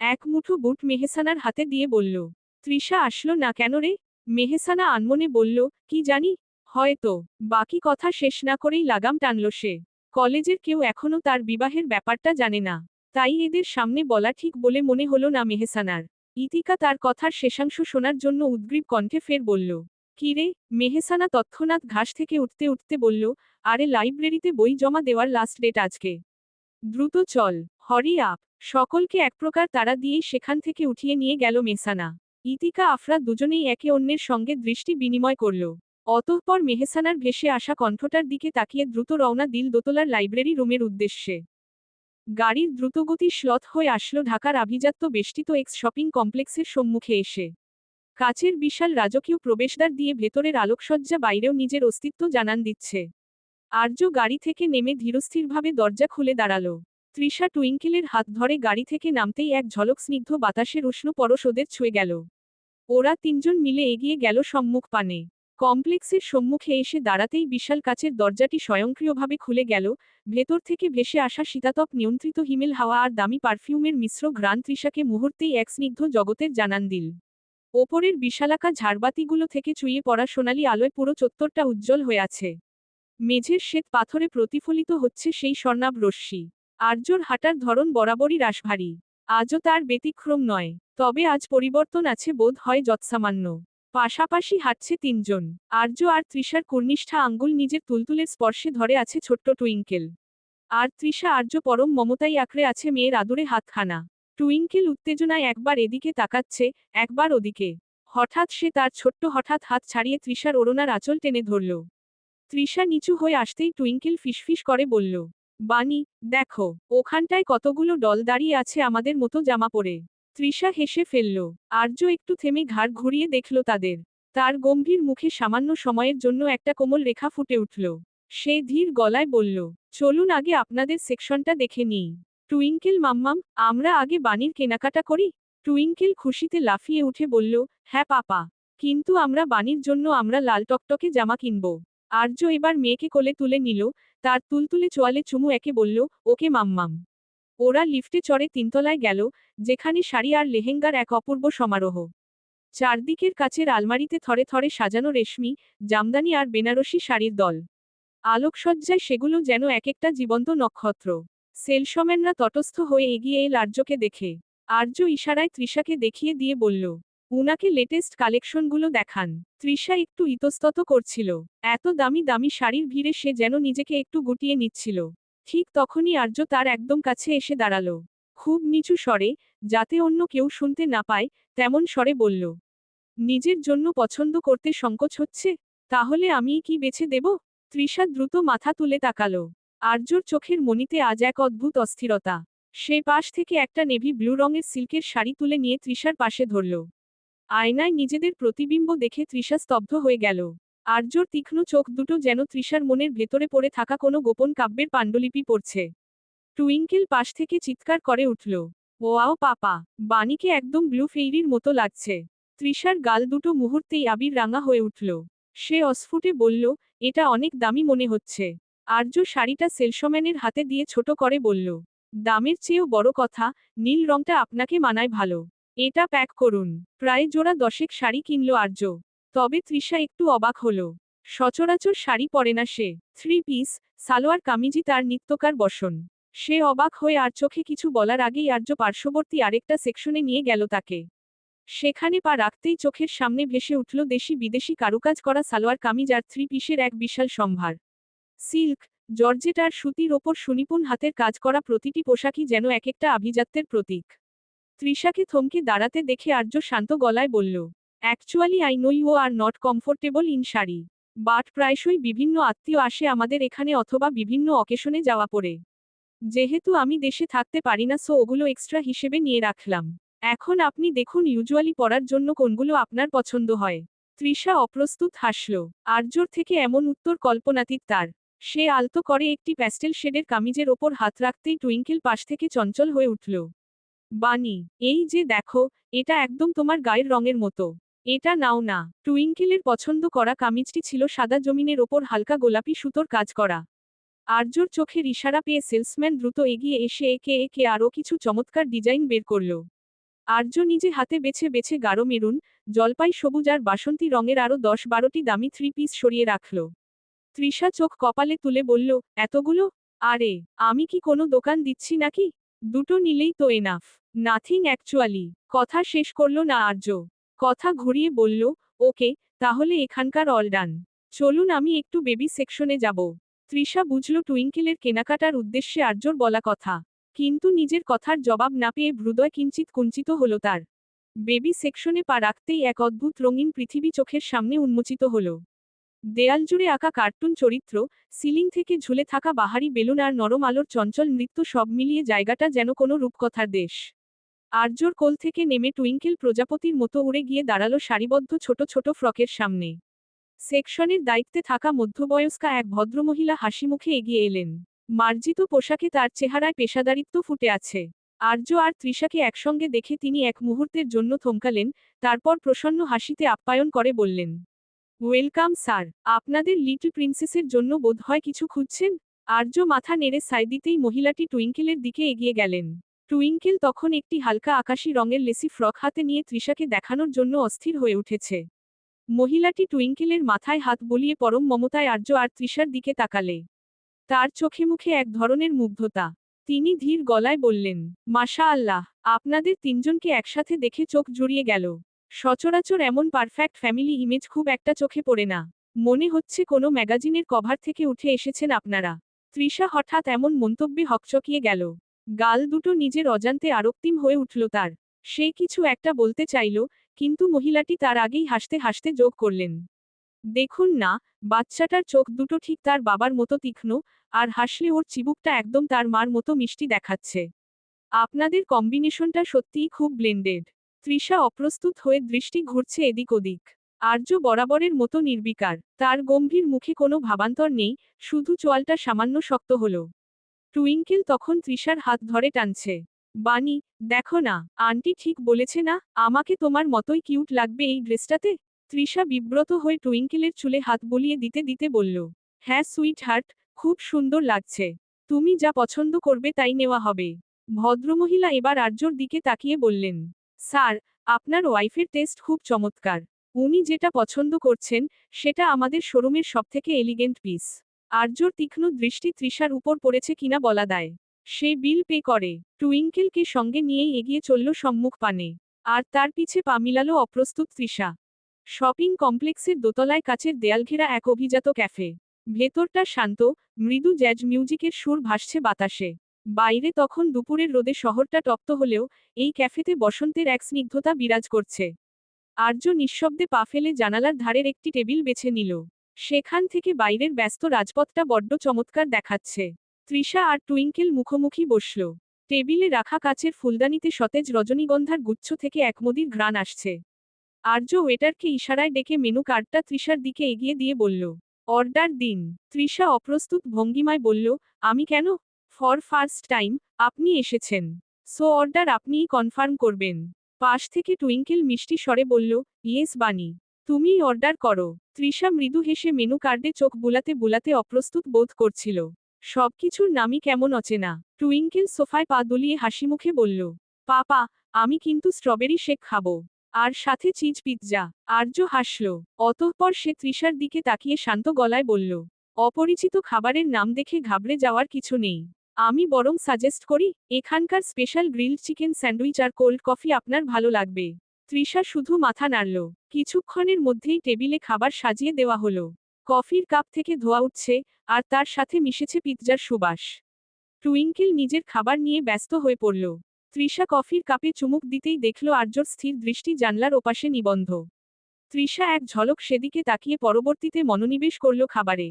এক মুঠো বুট মেহসানার হাতে দিয়ে বলল, তৃষা আসলো না কেন রে? মেহসানা আনমনে বলল, কি জানি, হয়তো। বাকি কথা শেষ না করেই লাগাম টানল সে। কলেজের কেউ এখনো তার বিবাহের ব্যাপারটা জানে না। তাই এদের সামনে বলা ঠিক বলে মনে হলো না মেহসানার। ইতিকা তার কথার শেষাংশ শোনার জন্য উদ্গ্রীব কণ্ঠে ফের বলল, কিরে? মেহসানা তৎক্ষণাৎ ঘাস থেকে উঠতে উঠতে বলল, আরে লাইব্রেরিতে বই জমা দেওয়ার লাস্ট ডেট আজকে। দ্রুত চল, হরি আপ। সকলকে এক প্রকার তাড়া দিয়েই সেখান থেকে উঠিয়ে নিয়ে গেল মেহসানা। ইতিকা আফরা দুজনেই একে অন্যের সঙ্গে দৃষ্টি বিনিময় করল। অতঃপর মেহসানার ভেসে আসা কণ্ঠটার দিকে তাকিয়ে দ্রুত রওনা দিল দোতলার লাইব্রেরি রুমের উদ্দেশ্যে। গাড়ির দ্রুতগতি স্লথ হয়ে আসলো ঢাকার আভিজাত্য বেষ্টিত এক্স শপিং কমপ্লেক্সের সম্মুখে এসে। কাচের বিশাল রাজকীয় প্রবেশদ্বার দিয়ে ভেতরের আলোকসজ্জা বাইরেও নিজের অস্তিত্ব জানান দিচ্ছে। আর্য গাড়ি থেকে নেমে ধীরস্থিরভাবে দরজা খুলে দাঁড়ালো। তৃষা টুইঙ্কেলের হাত ধরে গাড়ি থেকে নামতেই এক ঝলক স্নিগ্ধ বাতাসের উষ্ণ পরশ ওদের ছুঁয়ে গেল। ওরা তিনজন মিলে এগিয়ে গেল সম্মুখ পানে। কমপ্লেক্সের সম্মুখে এসে দাঁড়াতেই বিশাল কাচের দরজাটি স্বয়ংক্রিয়ভাবে খুলে গেল। ভেতর থেকে ভেসে আসা শীতাতপ নিয়ন্ত্রিত হিমেল হাওয়া আর দামি পারফিউমের মিশ্র ঘ্রাণ তৃষাকে মুহূর্তেই এক স্নিগ্ধ জগতের জানান দিল। ওপরের বিশালাকা ঝাড়বাতিগুলো থেকে চুইয়ে পড়া সোনালি আলোয় পুরো চত্বরটা উজ্জ্বল হয়ে আছে। মেঝের শ্বেত পাথরে প্রতিফলিত হচ্ছে সেই স্বর্ণাভ রশ্মি। আর্যর হাঁটার ধরন বরাবরই রাশভারী। আজও তার ব্যতিক্রম নয়। তবে আজ পরিবর্তন আছে বোধ হয় যৎসামান্য। পাশাপাশি হাঁটছে তিনজন। আর্য আর তৃষার কর্নিষ্ঠা আঙ্গুল নিজের তুলতুলের স্পর্শে ধরে আছে ছোট্ট টুইঙ্কেল। আর তৃষা আর্য পরম মমতাই আঁকড়ে আছে মেয়ের আদুরে হাতখানা। টুইঙ্কেল উত্তেজনায় একবার এদিকে তাকাচ্ছে, একবার ওদিকে। হঠাৎ সে তার ছোট্ট হঠাৎ হাত ছাড়িয়ে তৃষার ওড়নার আঁচল টেনে ধরল। তৃষা নিচু হয়ে আসতেই টুইঙ্কেল ফিসফিস করে বলল, বানি, দেখো, ওখানটায় কতগুলো ডল দাঁড়িয়ে আছে আমাদের মতো জামা পরে। তৃষা হেসে ফেলল। আর্য একটু থেমে ঘাড় ঘুরিয়ে দেখল তাদের। তার গম্ভীর মুখে সামান্য সময়ের জন্য একটা কোমল রেখা ফুটে উঠল। সে ধীর গলায় বলল, চলুন আগে আপনাদের সেকশনটা দেখে নিই। টুইঙ্কেল মাম্মাম, আমরা আগে বানির কেনাকাটা করি। টুইঙ্কেল খুশিতে লাফিয়ে উঠে বলল, হ্যাঁ পাপা। কিন্তু আমরা বানির জন্য আমরা লাল টকটকে জামা কিনব। আর্য এবার মেয়েকে কোলে তুলে নিল, তার তুলতুলে চোয়ালে চুমু একে বলল, ওকে মাম্মাম। ওরা লিফটে চড়ে তিনতলায় গেল, যেখানে শাড়ি আর লেহেঙ্গার এক অপূর্ব সমারোহ। চারদিকের কাচের আলমারিতে থরে থরে সাজানো রেশমি, জামদানি আর বেনারসি শাড়ির দল। আলোকসজ্জায় সেগুলো যেন এক একটা জীবন্ত নক্ষত্র। সেলসম্যানরা তটস্থ হয়ে এগিয়ে এল আর্যকে দেখে। আর্য ইশারায় তৃষাকে দেখিয়ে দিয়ে বলল, উনাকে লেটেস্ট কালেকশনগুলো দেখান। তৃষা একটু ইতস্তত করছিল। এত দামি দামি শাড়ির ভিড়ে সে যেন নিজেকে একটু গুটিয়ে নিচ্ছিল। ঠিক তখনই আর্য তার একদম কাছে এসে দাঁড়ালো। খুব নিচু স্বরে, যাতে অন্য কেউ শুনতে না পায়, তেমন স্বরে বলল, নিজের জন্য পছন্দ করতে সংকোচ হচ্ছে? তাহলে আমিই কি বেছে দেব? তৃষা দ্রুত মাথা তুলে তাকালো। আর্যর চোখের মণিতে আজ এক অদ্ভুত অস্থিরতা। সে পাশ থেকে একটা নেভি ব্লু রঙের সিল্কের শাড়ি তুলে নিয়ে তৃষার পাশে ধরল। আয়নায় নিজেদের প্রতিবিম্ব দেখে তৃষা স্তব্ধ হয়ে গেল। আর্যর তীক্ষ্ণ চোখ দুটো যেন তৃষার মনের ভেতরে পড়ে থাকা কোনো গোপন কাব্যের পাণ্ডুলিপি পড়ছে। টুইঙ্কেল পাশ থেকে চিৎকার করে উঠল, ওয়াও পাপা, বানিকে একদম ব্লু ফেইরির মতো লাগছে। তৃষার গাল দুটো মুহূর্তেই আবির রাঙা হয়ে উঠল। সে অস্ফুটে বলল, এটা অনেক দামি মনে হচ্ছে। আর্য শাড়িটা সেলসম্যানের হাতে দিয়ে ছোট করে বলল, দামের চেয়েও বড় কথা, নীল রংটা আপনাকে মানায় ভালো। এটা প্যাক করুন। প্রায় জোড়া 10 শাড়ি কিনল আর্য। তবে তৃষা একটু অবাক হল। সচরাচর শাড়ি পরে না সে। 3 পিস, সালোয়ার কামিজই তার নিত্যকার বসন। সে অবাক হয়ে আর চোখে কিছু বলার আগেই আর্য পার্শ্ববর্তী আরেকটা সেকশনে নিয়ে গেল তাকে। সেখানে পা রাখতেই চোখের সামনে ভেসে উঠল দেশি বিদেশি কারুকাজ করা সালোয়ার কামিজ আর 3 পিসের এক বিশাল সম্ভার। সিল্ক, জর্জেট আর সুতির ওপর সুনিপুণ হাতের কাজ করা প্রতিটি পোশাকই যেন এক একটা আভিজাত্যের প্রতীক। তৃষাকে থমকে দাঁড়াতে দেখে আর্য শান্ত গলায় বলল, actually I know you are not comfortable in sari. But প্রায়শই বিভিন্ন আত্মীয় আসে আমাদের এখানে অথবা বিভিন্ন অকেশনে যাওয়া পড়ে। যেহেতু আমি দেশে থাকতে পারি না, সো ওগুলো এক্সট্রা হিসেবে নিয়ে রাখলাম। এখন আপনি দেখুন ইউজুয়ালি পরার জন্য কোনগুলো আপনার পছন্দ হয়। তৃষা অপ্রস্তুত হাসল। আর্যর থেকে এমন উত্তর কল্পনাতীত তার। সে আলতো করে একটি প্যাস্টেল শেডের কামিজের ওপর হাত রাখতেই টুইঙ্কেল পাশ থেকে চঞ্চল হয়ে উঠল। বানি, এই যে দেখো, এটা একদম তোমার গায়ের রঙের মতো। এটা নাও না। টুইঙ্কেলের পছন্দ করা কামিজটি ছিল সাদা জমিনের ওপর হালকা গোলাপি সুতোর কাজ করা। আর্যর চোখের ইশারা পেয়ে সেলসম্যান দ্রুত এগিয়ে এসে একে একে আরও কিছু চমৎকার ডিজাইন বের করল। আর্য নিজে হাতে বেছে বেছে গাঢ় মেরুন, জলপাই সবুজ আর বাসন্তী রঙের আরও 10-12টি দামি 3 পিস সরিয়ে রাখল। তৃষা চোখ কপালে তুলে বলল, এতগুলো? আরে, আমি কি কোনো দোকান দিচ্ছি নাকি? দুটো নিলেই তো এনাফ। Nothing actually. কথা শেষ করল না আর্য। কথা ঘুরিয়ে বলল, ওকে, তাহলে এখানকার অল ডান। চলুন আমি একটু বেবি সেকশনে যাব। তৃষা বুঝল টুইঙ্কেলের কেনাকাটার উদ্দেশ্যে আর্যর বলা কথা। কিন্তু নিজের কথার জবাব না পেয়ে হৃদয় কিঞ্চিত কুঞ্চিত হল তার। বেবি সেকশনে পা রাখতেই এক অদ্ভুত রঙিন পৃথিবী চোখের সামনে উন্মোচিত হল। দেয়াল জুড়ে আঁকা কার্টুন চরিত্র, সিলিং থেকে ঝুলে থাকা বাহারি বেলুন আর নরম আলোর চঞ্চল নৃত্য সব মিলিয়ে জায়গাটা যেন কোনো রূপকথার দেশ। আর্যর কোল থেকে নেমে টুইঙ্কেল প্রজাপতির মতো উড়ে গিয়ে দাঁড়ালো সারিবদ্ধ ছোট ছোট ফ্রকের সামনে। সেকশনের দায়িত্বে থাকা মধ্যবয়স্কা এক ভদ্রমহিলা হাসিমুখে এগিয়ে এলেন। মার্জিত পোশাকে তার চেহারায় পেশাদারিত্ব ফুটে আছে। আর্য আর তৃষাকে একসঙ্গে দেখে তিনি এক মুহূর্তের জন্য থমকালেন, তারপর প্রসন্ন হাসিতে আপ্যায়ন করে বললেন, ওয়েলকাম স্যার। আপনাদের লিটল প্রিন্সেসের জন্য বোধহয় কিছু খুঁজছেন? আর্য মাথা নেড়ে সায় দিতেই মহিলাটি টুইঙ্কেলের দিকে এগিয়ে গেলেন। টুইঙ্কেল তখন একটি হালকা আকাশী রঙের লেসি ফ্রক হাতে নিয়ে তৃষাকে দেখানোর জন্য অস্থির হয়ে উঠেছে। মহিলাটি টুইঙ্কেলের মাথায় হাত বুলিয়ে পরম মমতায় আর্য আর তৃষার দিকে তাকালে। তার চোখে মুখে এক ধরনের মুগ্ধতা। তিনি ধীর গলায় বললেন, মাশা আল্লাহ, আপনাদের তিনজনকে একসাথে দেখে চোখ জুড়িয়ে গেল। সচরাচর এমন পারফেক্ট ফ্যামিলি ইমেজ খুব একটা চোখে পড়ে না। মনে হচ্ছে কোনো ম্যাগাজিনের কভার থেকে উঠে এসেছেন আপনারা। তৃষা হঠাৎ এমন মন্তব্যে হকচকিয়ে গেল। গাল দুটো নিজের অজান্তে আরক্তিম হয়ে উঠল তার। সে কিছু একটা বলতে চাইল, কিন্তু মহিলাটি তার আগেই হাসতে হাসতে যোগ করলেন, দেখুন না, বাচ্চাটার চোখ দুটো ঠিক তার বাবার মতো তীক্ষ্ণ, আর হাসলে ওর চিবুকটা একদম তার মার মতো মিষ্টি দেখাচ্ছে। আপনাদের কম্বিনেশনটা সত্যিই খুব ব্লেন্ডেড। তৃষা অপ্রস্তুত হয়ে দৃষ্টি ঘুরছে এদিক ওদিক। আর্য বরাবরের মতো নির্বিকার, তার গম্ভীর মুখে কোনো ভাবান্তর নেই, শুধু চোয়ালটা সামান্য শক্ত হলো। টুইঙ্কেল তখন তৃষার হাত ধরে টানছে। বানি, দেখো না, আন্টি ঠিক বলেছে না, আমাকে তোমার মতোই কিউট লাগবে এই ড্রেসটাতে? তৃষা বিব্রত হয়ে টুইঙ্কেলের চুলে হাত বুলিয়ে দিতে দিতে বলল, হ্যাঁ সুইট হার্ট, খুব সুন্দর লাগছে। তুমি যা পছন্দ করবে তাই নেওয়া হবে। ভদ্রমহিলা এবার আর্যর দিকে তাকিয়ে বললেন, স্যার, আপনার ওয়াইফের টেস্ট খুব চমৎকার। উনি যেটা পছন্দ করছেন, সেটা আমাদের শোরুমের সবথেকে এলিগেন্ট পিস। আর্যর তীক্ষ্ণ দৃষ্টি তৃষার উপর পড়েছে কিনা বলা দায়। সে বিল পে করে টুইঙ্কেলকে সঙ্গে নিয়েই এগিয়ে চলল সম্মুখ পানে। আর তার পিছে পা মিলালো অপ্রস্তুত তৃষা। শপিং কমপ্লেক্সের দোতলায় কাচের দেয়ালঘেরা এক অভিজাত ক্যাফে। ভেতরটা শান্ত, মৃদু জ্যাজ মিউজিকের সুর ভাসছে বাতাসে। বাইরে তখন দুপুরের রোদে শহরটা তপ্ত হলেও এই ক্যাফেতে বসন্তের এক স্নিগ্ধতা বিরাজ করছে। আর্য নিঃশব্দে পা ফেলে জানালার ধারের একটি টেবিল বেছে নিল। সেখান থেকে বাইরের ব্যস্ত রাজপথটা বড্ড চমৎকার দেখাচ্ছে। তৃষা আর টুইঙ্কেল মুখোমুখি বসল। টেবিলে রাখা কাচের ফুলদানিতে সতেজ রজনীগন্ধার গুচ্ছ থেকে একমদির ঘ্রাণ আসছে। আর্য ওয়েটারকে ইশারায় ডেকে মেনু কার্ডটা তৃষার দিকে এগিয়ে দিয়ে বলল, অর্ডার দিন। তৃষা অপ্রস্তুত ভঙ্গিমায় বলল, আমি কেন? ফর ফার্স্ট টাইম আপনি এসেছেন, সো অর্ডার আপনিই কনফার্ম করবেন। পাশ থেকে টুইঙ্কেল মিষ্টি স্বরে বলল, ইয়েস বানি, তুমিই অর্ডার করো। তৃষা মৃদু হেসে মেনু কার্ডে চোখ বুলাতে বুলাতে অপ্রস্তুত বোধ করছিল। সবকিছুর নামই কেমন অচেনা। টুইঙ্কেল সোফায় পা দুলিয়ে হাসিমুখে বলল, পাপা, আমি কিন্তু স্ট্রবেরি শেক খাবো। আর সাথে চিজ পিৎজা। আর্য হাসল। অতঃপর সে তৃষার দিকে তাকিয়ে শান্ত গলায় বলল, অপরিচিত খাবারের নাম দেখে ঘাবড়ে যাওয়ার কিছু নেই। আমি বরং সাজেস্ট করি, এখানকার স্পেশাল গ্রিলড চিকেন স্যান্ডউইচ আর কোল্ড কফি আপনার ভালো লাগবে। তৃষা শুধু মাথা নাড়ল। কিছুক্ষণের মধ্যেই টেবিলে খাবার সাজিয়ে দেওয়া হলো। কফির কাপ থেকে ধোয়া উঠছে, আর তার সাথে মিশেছে পিৎজার সুবাস। টুইঙ্কেল নিজের খাবার নিয়ে ব্যস্ত হয়ে পড়ল। তৃষা কফির কাপে চুমুক দিতেই দেখল আর্যর স্থির দৃষ্টি জানলার ওপাশে নিবন্ধ। তৃষা এক ঝলক সেদিকে তাকিয়ে পরবর্তীতে মনোনিবেশ করল খাবারে।